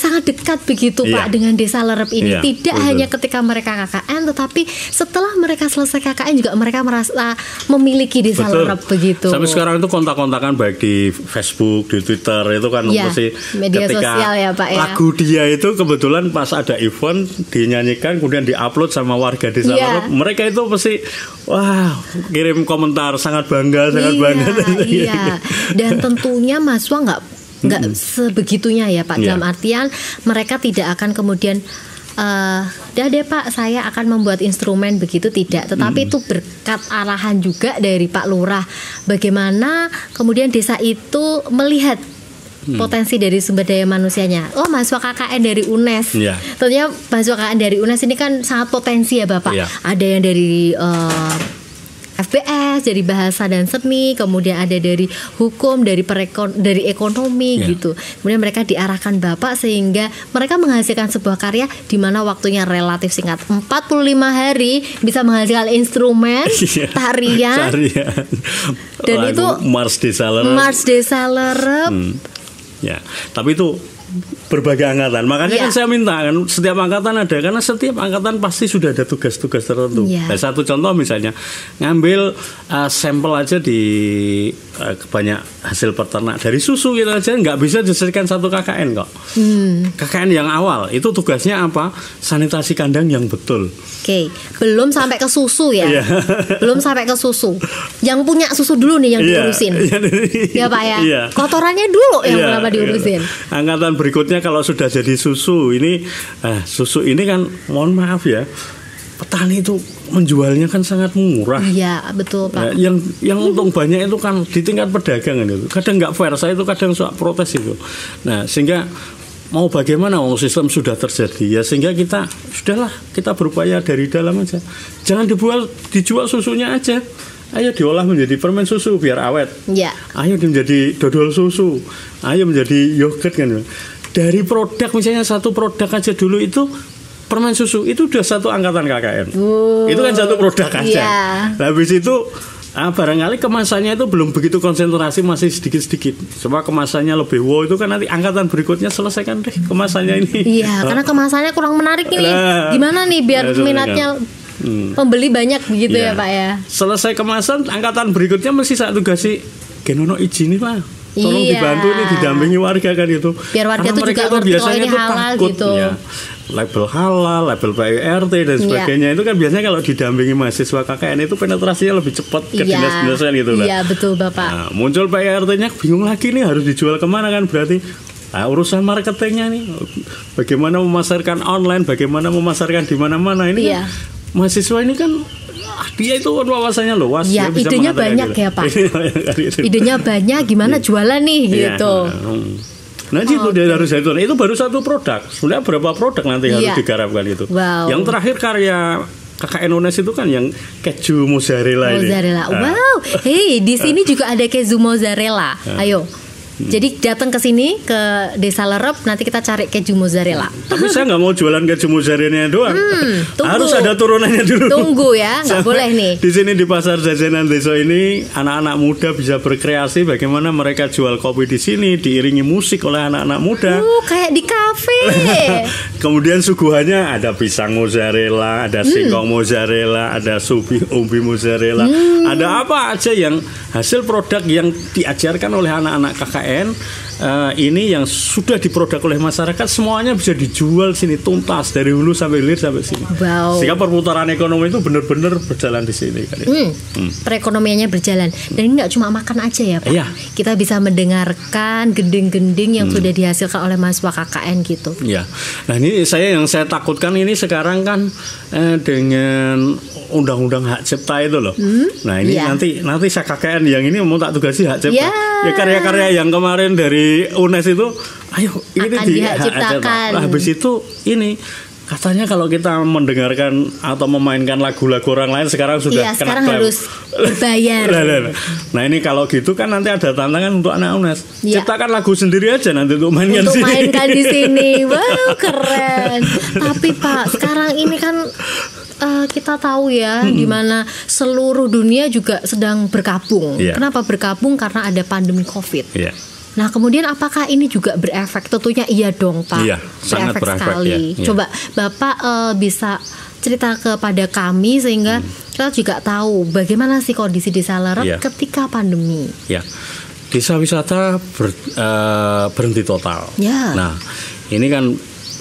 [SPEAKER 2] sangat dekat begitu Pak dengan Desa Lerep ini. Tidak hanya ketika mereka KKN, tetapi setelah mereka selesai KKN juga mereka merasa memiliki Desa Lerep begitu.
[SPEAKER 1] Sampai sekarang itu kontak-kontakan baik di Facebook, di Twitter itu kan masih
[SPEAKER 2] media sosial ya Pak ya.
[SPEAKER 1] Lagu dia itu kebetulan pas ada event dinyanyikan kemudian diupload sama warga Desa Lerep. Mereka itu pasti kirim komentar sangat bangga. Dan tentunya mahasiswa nggak sebegitunya ya Pak, dalam artian mereka tidak akan kemudian dah deh Pak saya akan membuat instrumen begitu, tidak, tetapi itu berkat arahan juga dari Pak Lurah bagaimana kemudian desa itu melihat potensi dari sumber daya manusianya. Mahasiswa KKN dari UNES. Tentunya mahasiswa KKN dari UNES ini kan sangat potensi ya Bapak. Ada yang dari FBS, dari bahasa dan seni, kemudian ada dari hukum, dari ekonomi gitu. Kemudian mereka diarahkan Bapak sehingga mereka menghasilkan sebuah karya di mana waktunya relatif singkat, 45 hari bisa menghasilkan instrumen, tarian. Dan lagu itu Mars Desa Lerep. Tapi itu berbagai angkatan. Makanya kan saya minta kan setiap angkatan ada, karena setiap angkatan pasti sudah ada tugas-tugas tertentu. Satu contoh misalnya ngambil sampel aja di banyak hasil peternak dari susu gitu aja nggak bisa diselesaikan satu KKN kok. KKN yang awal itu tugasnya apa? Sanitasi kandang yang betul.
[SPEAKER 2] Belum sampai ke susu ya. Belum sampai ke susu. Yang punya susu dulu nih yang diurusin. Ya Pak ya. Kotorannya dulu yang pertama diurusin.
[SPEAKER 1] Angkatan berikutnya kalau sudah jadi susu ini kan mohon maaf ya, petani itu menjualnya kan sangat murah.
[SPEAKER 2] Iya betul Pak.
[SPEAKER 1] Yang untung banyak itu kan di tingkat perdagangan itu kadang nggak fair. Saya itu kadang suka protes itu. Nah sehingga mau bagaimana sistem sudah terjadi ya, sehingga kita berupaya dari dalam aja. Jangan dijual susunya aja. Ayo diolah menjadi permen susu biar awet. Ayo menjadi dodol susu. Ayo menjadi yogurt kan. Dari produk misalnya satu produk aja dulu itu permen susu itu udah satu angkatan KKN. Itu kan satu produk aja. Habis itu barangkali kemasannya itu belum begitu konsentrasi, masih sedikit-sedikit. Coba kemasannya lebih itu kan nanti angkatan berikutnya selesaikan deh kemasannya ini. Karena kemasannya kurang menarik ini. Gimana nih biar minatnya pembeli banyak begitu ya Pak ya. Selesai kemasan, angkatan berikutnya mesti saya tugasi genono izin nih Pak. Tolong dibantu nih, didampingi warga kan itu. Biar warga itu juga biasanya itu takut gitu. Label halal, label PURT dan sebagainya itu kan biasanya kalau didampingi mahasiswa KKN itu penetrasinya lebih cepat ke dinas-dinasan gitu lah. Iya betul Bapak. Nah, muncul PURT-nya bingung lagi nih harus dijual kemana kan, berarti urusan marketingnya nih, bagaimana memasarkan online, bagaimana memasarkan di mana-mana ini kan, mahasiswa ini kan dia itu wawasannya luas.
[SPEAKER 2] Ya, idenya banyak gitu. Ya Pak. Idenya banyak, gimana jualan nih gitu.
[SPEAKER 1] Nah itu dari zaitun itu baru satu produk. Sebenarnya berapa produk nanti harus digarapkan itu. Yang terakhir karya KKN UNES itu kan yang keju mozzarella ini.
[SPEAKER 2] Wow. Hey, di sini juga ada keju mozzarella. Ayo. Jadi datang ke sini ke Desa Lerep, nanti kita cari keju mozzarella.
[SPEAKER 1] Tapi saya nggak mau jualan keju mozzarella doang. Harus ada turunannya dulu.
[SPEAKER 2] Tunggu ya, nggak boleh nih.
[SPEAKER 1] Di sini di pasar jajanan desa ini anak-anak muda bisa berkreasi bagaimana mereka jual kopi di sini diiringi musik oleh anak-anak muda.
[SPEAKER 2] Kayak di kafe.
[SPEAKER 1] Kemudian suguhannya ada pisang mozzarella, ada singkong mozzarella, ada umbi mozzarella, ada apa aja yang hasil produk yang diajarkan oleh anak-anak KKN. Ini yang sudah diproduk oleh masyarakat, semuanya bisa dijual sini tuntas dari hulu sampai hilir sampai sini. Sehingga perputaran ekonomi itu benar-benar berjalan di sini.
[SPEAKER 2] Perekonomiannya berjalan dan ini nggak cuma makan aja ya Pak. Kita bisa mendengarkan gending-gending yang sudah dihasilkan oleh mahasiswa KKN gitu.
[SPEAKER 1] Ya, nah ini yang saya takutkan ini sekarang kan dengan undang-undang hak cipta itu loh. Nah ini nanti saya KKN yang ini mau tak tugasi hak cipta. Ya karya-karya yang kemarin dari UNES itu, ayo ini
[SPEAKER 2] dihak ciptakan.
[SPEAKER 1] Habis itu ini katanya kalau kita mendengarkan atau memainkan lagu-lagu orang lain sekarang sudah kena
[SPEAKER 2] sekarang harus berbayar.
[SPEAKER 1] Nah ini kalau gitu kan nanti ada tantangan untuk anak UNES. Ciptakan lagu sendiri aja nanti untuk mainkan
[SPEAKER 2] di sini. Wow, keren. Tapi Pak, sekarang ini kan kita tahu ya, di mana seluruh dunia juga sedang berkabung. Kenapa berkabung? Karena ada pandemi COVID. Nah, kemudian apakah ini juga berefek? Tentunya iya dong, Pak.
[SPEAKER 1] Sangat berefek
[SPEAKER 2] sekali. Coba Bapak bisa cerita kepada kami sehingga kita juga tahu bagaimana sih kondisi Desa Lerep ketika pandemi.
[SPEAKER 1] Desa wisata berhenti total. Nah, ini kan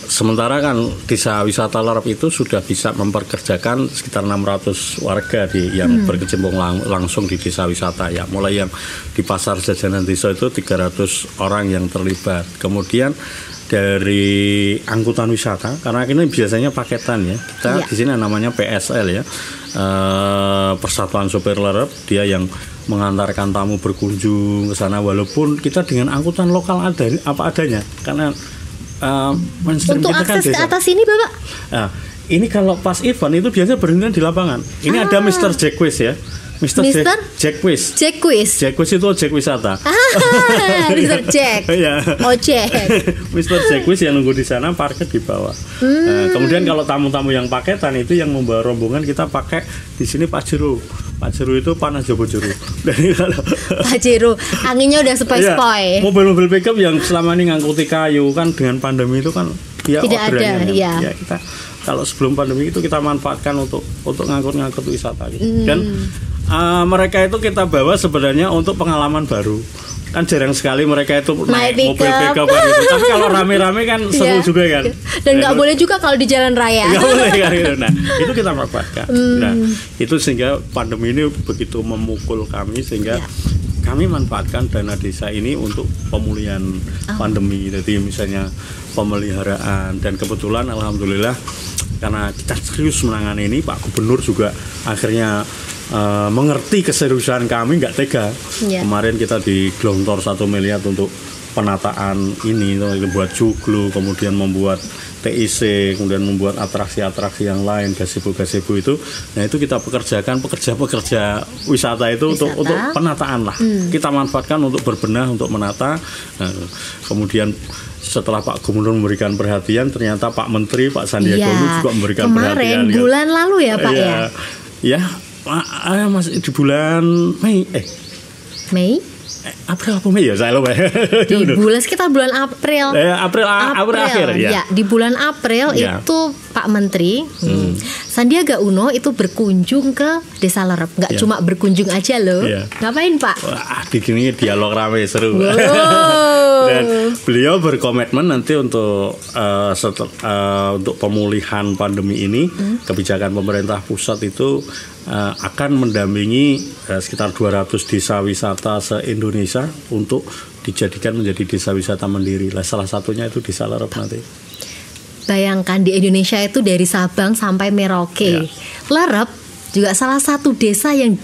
[SPEAKER 1] sementara kan Desa Wisata Lerep itu sudah bisa memperkerjakan sekitar 600 warga yang berkecimpung langsung di desa wisata ya. Mulai yang di pasar jajanan desa itu 300 orang yang terlibat. Kemudian dari angkutan wisata, karena ini biasanya paketan ya. Kita di sini namanya PSL ya. Persatuan Sopir Lerep, dia yang mengantarkan tamu berkunjung ke sana walaupun kita dengan angkutan lokal apa adanya. Karena
[SPEAKER 2] untuk akses ke atas ini Bapak?
[SPEAKER 1] Nah, ini kalau pas event itu biasanya berhenti di lapangan. Ini ada Mr. Jack Quiz ya. Mr. Jack Quiz.
[SPEAKER 2] Jack Quiz.
[SPEAKER 1] Jack Quiz itu Jack wisata.
[SPEAKER 2] Mr. Jack. Jack.
[SPEAKER 1] Mr. Jack Quiz yang nunggu di sana, parkir di bawah. Kemudian kalau tamu-tamu yang paketan itu yang membawa rombongan kita pakai di sini Pajero. Pajero itu panas Jobo Jero.
[SPEAKER 2] Pajero, anginnya udah sepoi-sepoi.
[SPEAKER 1] Mobil-mobil pickup yang selama ini ngangkuti kayu kan dengan pandemi itu kan
[SPEAKER 2] tidak ada.
[SPEAKER 1] Ya kita kalau sebelum pandemi itu kita manfaatkan untuk ngangkut wisata gitu. Dan mereka itu kita bawa sebenarnya untuk pengalaman baru. Kan jarang sekali mereka itu naik mobil pickup gitu. Tapi kalau rame-rame kan seru juga kan.
[SPEAKER 2] Dan nggak boleh juga kalau di jalan raya.
[SPEAKER 1] Nggak boleh kan gitu. Nah itu kita manfaatkan. Nah itu sehingga pandemi ini begitu memukul kami sehingga kami manfaatkan dana desa ini untuk pemulihan pandemi. Jadi misalnya pemeliharaan dan kebetulan alhamdulillah karena kita serius menangani ini, Pak Gubernur juga akhirnya mengerti keseriusan kami, nggak tega. Kemarin kita digelontor 1 miliar untuk penataan ini, buat joglo, kemudian membuat TIC, kemudian membuat atraksi-atraksi yang lain, gazebo itu. Nah itu kita pekerjakan pekerja wisata itu untuk penataan lah. Kita manfaatkan untuk berbenah, untuk menata. Nah, kemudian setelah Pak Gubernur memberikan perhatian, ternyata Pak Menteri, Pak Sandiaga Uno juga memberikan perhatian.
[SPEAKER 2] Kemarin bulan lalu ya Pak
[SPEAKER 1] ya. Mas di bulan Mei? April apa Mei ya? Saya lupa.
[SPEAKER 2] Di bulan sekitar bulan April.
[SPEAKER 1] April akhir ya.
[SPEAKER 2] Di bulan April itu Pak Menteri Sandiaga Uno itu berkunjung ke Desa Lerep. Nggak cuma berkunjung aja loh. Ngapain Pak?
[SPEAKER 1] Wah, di sini dialog ramai seru. Dan beliau berkomitmen nanti untuk pemulihan pandemi ini, kebijakan pemerintah pusat itu akan mendampingi sekitar 200 desa wisata se-Indonesia untuk dijadikan menjadi desa wisata mandiri. Salah satunya itu Desa Lerep nanti.
[SPEAKER 2] Bayangkan di Indonesia itu dari Sabang sampai Merauke. Lerep juga salah satu desa yang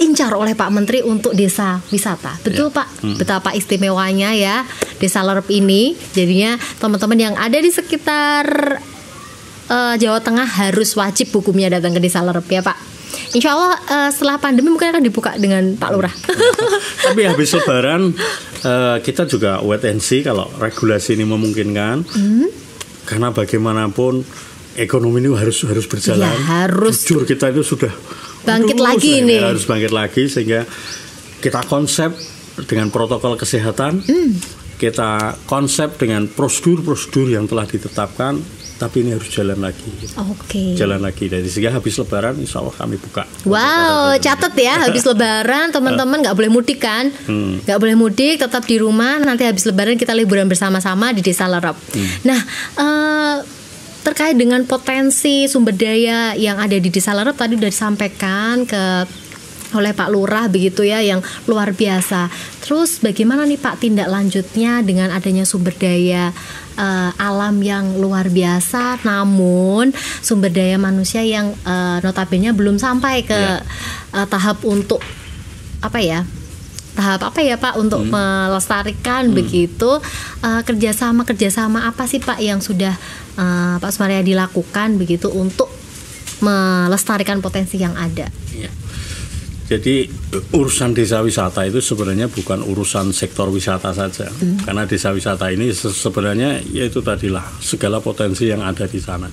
[SPEAKER 2] incar oleh Pak Menteri untuk desa wisata. Betul Pak, betapa istimewanya ya Desa Lerep ini. Jadinya teman-teman yang ada di sekitar Jawa Tengah harus wajib hukumnya datang ke Desa Lerep ya Pak. Insya Allah setelah pandemi mungkin akan dibuka dengan Pak Lurah.
[SPEAKER 1] Tapi habis Lebaran kita juga wait and see kalau regulasi ini memungkinkan. Karena bagaimanapun ekonomi ini harus berjalan.
[SPEAKER 2] Ya, harus.
[SPEAKER 1] Jujur kita itu sudah
[SPEAKER 2] bangkit lagi nih.
[SPEAKER 1] Harus bangkit lagi sehingga kita konsep dengan protokol kesehatan. Kita konsep dengan prosedur-prosedur yang telah ditetapkan. Tapi ini harus jalan lagi.
[SPEAKER 2] Oke.
[SPEAKER 1] Jalan lagi. Dari sehingga habis Lebaran, insya Allah kami buka.
[SPEAKER 2] Wow, catat ya, habis Lebaran teman-teman nggak boleh mudik kan? Nggak boleh mudik, tetap di rumah. Nanti habis Lebaran kita liburan bersama-sama di Desa Lerep. Nah, terkait dengan potensi sumber daya yang ada di Desa Lerep tadi sudah disampaikan oleh Pak Lurah begitu ya, yang luar biasa. Terus bagaimana nih Pak tindak lanjutnya dengan adanya sumber daya alam yang luar biasa, namun sumber daya manusia yang notabene belum sampai ke tahap untuk tahap apa ya Pak untuk melestarikan begitu. Kerjasama apa sih Pak yang sudah Pak Sumaryadi dilakukan begitu untuk melestarikan potensi yang ada?
[SPEAKER 1] Ya. Jadi urusan desa wisata itu sebenarnya bukan urusan sektor wisata saja, karena desa wisata ini sebenarnya yaitu tadilah segala potensi yang ada di sana.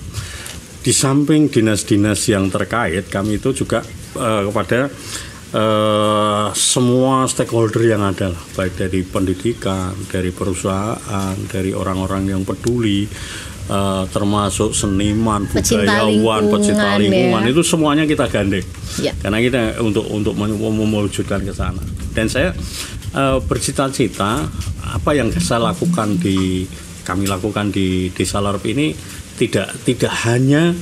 [SPEAKER 1] Di samping dinas-dinas yang terkait, kami itu juga kepada semua stakeholder yang ada, baik dari pendidikan, dari perusahaan, dari orang-orang yang peduli, termasuk seniman, budayawan, pecinta lingkungan ya. Itu semuanya kita gandeng ya. Karena kita untuk mewujudkan ke sana. Dan saya bercita-cita apa yang kami lakukan di Desa Lerep ini tidak hanya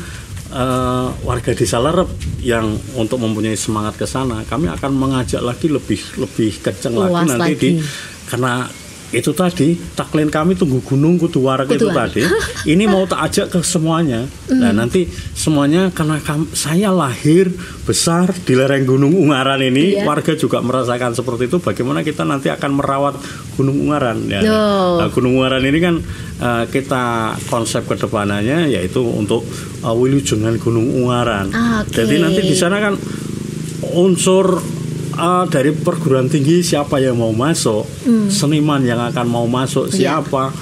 [SPEAKER 1] warga Desa Lerep yang untuk mempunyai semangat ke sana. Kami akan mengajak lagi lebih kencang lagi. Karena itu tadi tagline kami tunggu gunung kudu wareg itu tadi. Ini mau tak ajak ke semuanya. Nah nanti semuanya karena saya lahir besar di lereng Gunung Ungaran ini, warga juga merasakan seperti itu. Bagaimana kita nanti akan merawat Gunung Ungaran ya. Nah, Gunung Ungaran ini kan kita konsep kedepanannya yaitu untuk wilujengan Gunung Ungaran. Jadi nanti di sana kan unsur dari perguruan tinggi siapa yang mau masuk, seniman yang akan mau masuk siapa,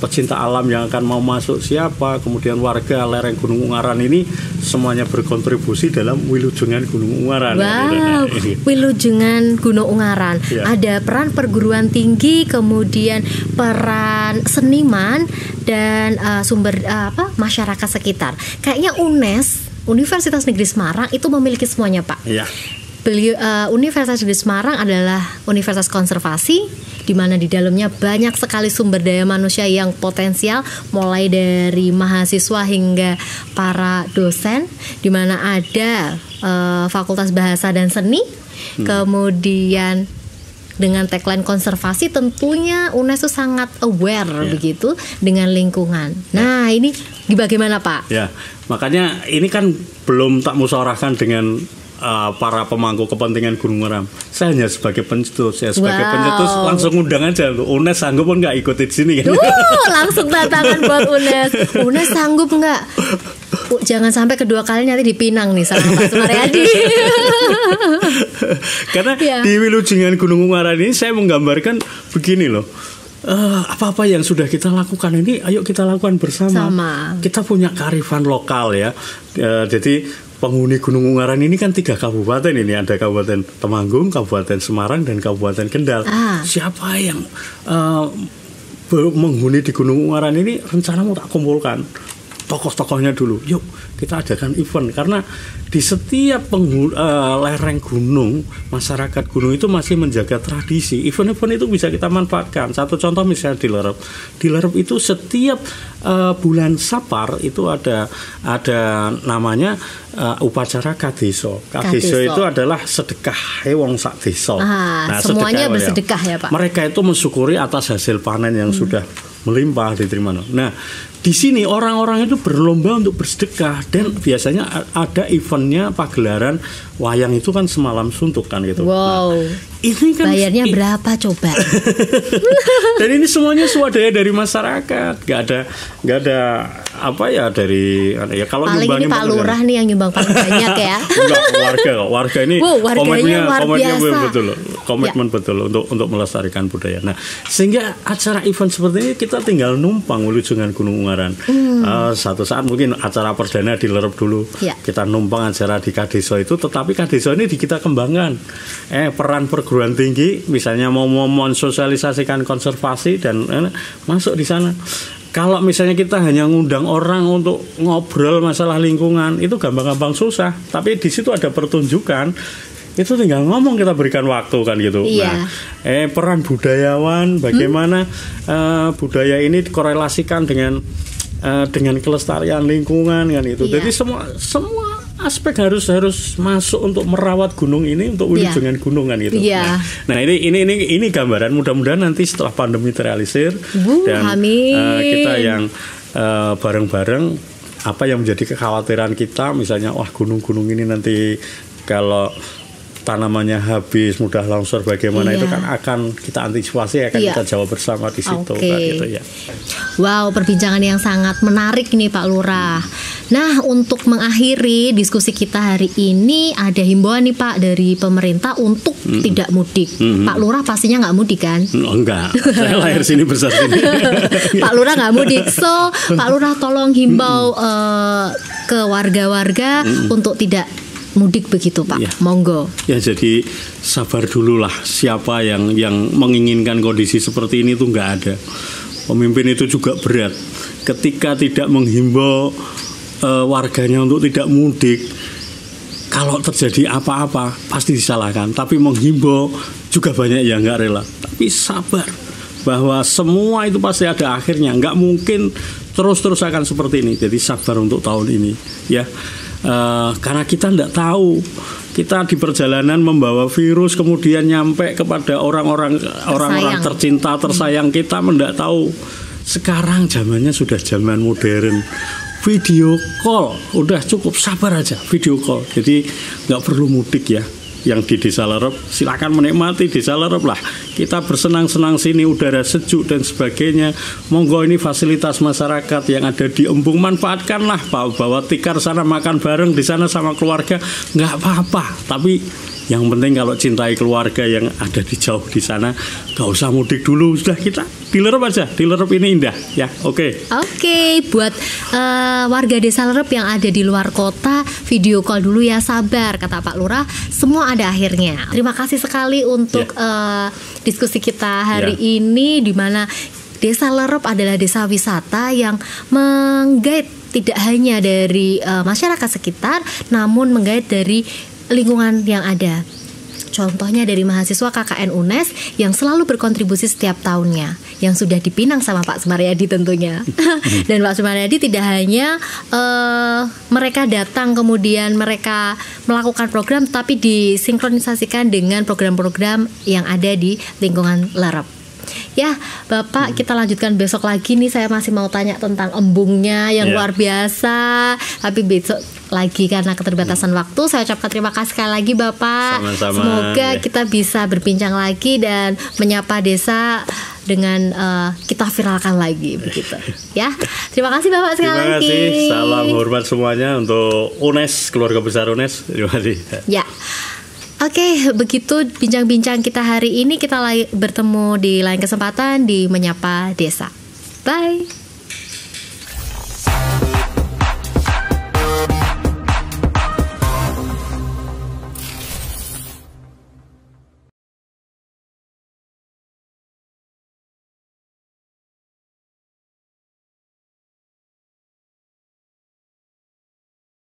[SPEAKER 1] pecinta alam yang akan mau masuk siapa, kemudian warga lereng Gunung Ungaran ini semuanya berkontribusi dalam wilujengan Gunung Ungaran.
[SPEAKER 2] Wow, wilujengan Gunung Ungaran. Ada peran perguruan tinggi, kemudian peran seniman dan sumber masyarakat sekitar. Kayaknya Universitas Negeri Semarang itu memiliki semuanya Pak. Universitas Negeri Semarang adalah universitas konservasi, di mana di dalamnya banyak sekali sumber daya manusia yang potensial, mulai dari mahasiswa hingga para dosen, di mana ada Fakultas Bahasa dan Seni, kemudian dengan tagline konservasi tentunya UNES itu sangat aware begitu dengan lingkungan. Nah ini bagaimana Pak? Ya,
[SPEAKER 1] makanya ini kan belum tak musyawarahkan dengan para pemangku kepentingan Gunung Ungaran. Saya hanya sebagai pencetus, pencetus langsung undang aja. UNES sanggup pun nggak ikut di sini kan?
[SPEAKER 2] Langsung tantangan buat UNES. UNES sanggup nggak? Jangan sampai kedua kali nanti dipinang nih sama Pak Sumaryadi.
[SPEAKER 1] Karena di wilujengan Gunung Ungaran ini saya menggambarkan begini loh. Apa-apa yang sudah kita lakukan ini, ayo kita lakukan bersama. Kita punya kearifan lokal ya. Jadi penghuni Gunung Ungaran ini kan 3 kabupaten ini, ada Kabupaten Temanggung, Kabupaten Semarang, dan Kabupaten Kendal. Siapa yang menghuni di Gunung Ungaran ini rencana mau tak kumpulkan tokoh-tokohnya dulu. Yuk kita adakan event, karena di setiap lereng gunung, masyarakat gunung itu masih menjaga tradisi. Event-event itu bisa kita manfaatkan. Satu contoh misalnya di Lerep. Di Lerep itu setiap bulan Sapar itu ada namanya upacara kadeso. Kadeso itu adalah sedekah wong sak desa.
[SPEAKER 2] Nah, semuanya bersedekah ya Pak.
[SPEAKER 1] Mereka itu mensyukuri atas hasil panen yang sudah melimpah diterima. Nah, di sini orang-orang itu berlomba untuk bersedekah dan biasanya ada eventnya pagelaran wayang itu kan semalam suntuk kan gitu.
[SPEAKER 2] Wow.
[SPEAKER 1] Nah, ini kan
[SPEAKER 2] bayarnya berapa coba?
[SPEAKER 1] Dan ini semuanya swadaya dari masyarakat, nggak ada apa ya dari ya kalau
[SPEAKER 2] paling ini Pak Lurah nih yang nyumbang paling banyak ya.
[SPEAKER 1] Enggak, warga ini komitmen betul loh, komitmen
[SPEAKER 2] ya.
[SPEAKER 1] Betul untuk melestarikan budaya. Nah, sehingga acara event seperti ini kita tinggal numpang Wilujungan Gunung Ungaran. Satu saat mungkin acara perdana di Lerep dulu,
[SPEAKER 2] ya.
[SPEAKER 1] Kita numpang acara di Kadeso itu, tetapi Kadeso ini kita kembangkan. Peran perguruan tinggi, misalnya mau mensosialisasikan konservasi dan masuk di sana. Kalau misalnya kita hanya ngundang orang untuk ngobrol masalah lingkungan, itu gampang-gampang susah. Tapi di situ ada pertunjukan, itu tinggal ngomong, kita berikan waktu kan gitu.
[SPEAKER 2] Iya.
[SPEAKER 1] Nah, peran budayawan, bagaimana budaya ini dikorelasikan dengan kelestarian lingkungan kan itu.
[SPEAKER 2] Iya.
[SPEAKER 1] Jadi semua aspek harus masuk untuk merawat gunung ini, untuk Wilujungan Gunung kan gitu.
[SPEAKER 2] Iya.
[SPEAKER 1] Nah, ini gambaran, mudah-mudahan nanti setelah pandemi terrealisir dan kita yang bareng-bareng apa yang menjadi kekhawatiran kita, misalnya wah gunung-gunung ini nanti kalau tanamannya habis, mudah longsor, bagaimana itu kan akan kita antisipasi, akan kita jawab bersama di situ kan, gitu ya.
[SPEAKER 2] Wow, perbincangan yang sangat menarik nih Pak Lurah. Nah, untuk mengakhiri diskusi kita hari ini, ada himbauan nih Pak dari pemerintah untuk tidak mudik. Pak Lurah pastinya nggak mudik kan?
[SPEAKER 1] Enggak, saya lahir sini, besar sini.
[SPEAKER 2] Pak Lurah nggak mudik, so Pak Lurah tolong himbau ke warga-warga untuk tidak mudik begitu Pak, ya. Monggo.
[SPEAKER 1] Ya, jadi sabar dulu lah. Siapa yang menginginkan kondisi seperti ini tuh nggak ada. Pemimpin itu juga berat. Ketika tidak menghimbau warganya untuk tidak mudik, kalau terjadi apa-apa pasti disalahkan. Tapi menghimbau juga banyak yang nggak rela. Tapi sabar, bahwa semua itu pasti ada akhirnya. Nggak mungkin terus-terus akan seperti ini. Jadi sabar untuk tahun ini, ya. Karena kita tidak tahu, kita di perjalanan membawa virus kemudian nyampe kepada orang-orang tercinta tersayang kita, tidak tahu. Sekarang zamannya sudah zaman modern, video call udah cukup, sabar aja, video call. Jadi nggak perlu mudik ya. Yang di Desa Lerep silakan menikmati Desa Lerep lah. Kita bersenang-senang sini, udara sejuk dan sebagainya. Monggo, ini fasilitas masyarakat yang ada di Embung, manfaatkanlah. Bawa tikar sana, makan bareng di sana sama keluarga, nggak apa-apa. Tapi yang penting kalau cintai keluarga yang ada di jauh di sana, nggak usah mudik dulu, sudah kita di Lerep aja. Di Lerep ini indah ya. Oke,
[SPEAKER 2] buat warga Desa Lerep yang ada di luar kota, video call dulu ya, sabar, kata Pak Lurah, semua ada akhirnya. Terima kasih sekali untuk diskusi kita hari ini, di mana Desa Lerep adalah desa wisata yang menggait tidak hanya dari masyarakat sekitar, namun menggait dari lingkungan yang ada. Contohnya dari mahasiswa KKN UNES yang selalu berkontribusi setiap tahunnya, yang sudah dipinang sama Pak Sumaryadi tentunya. Dan Pak Sumaryadi tidak hanya mereka datang kemudian mereka melakukan program, tapi disinkronisasikan dengan program-program yang ada di lingkungan Lerep. Ya Bapak, kita lanjutkan besok lagi nih. Saya masih mau tanya tentang embungnya yang luar biasa, tapi besok lagi karena keterbatasan waktu. Saya ucapkan terima kasih sekali lagi Bapak.
[SPEAKER 1] Sama-sama.
[SPEAKER 2] Semoga kita bisa berbincang lagi dan menyapa desa dengan kita viralkan lagi begitu. Ya, terima kasih Bapak sekali lagi.
[SPEAKER 1] Terima kasih. Salam hormat semuanya untuk UNES, keluarga besar UNES. Terima kasih.
[SPEAKER 2] Ya. Oke, begitu bincang-bincang kita hari ini. Kita bertemu di lain kesempatan di Menyapa Desa. Bye.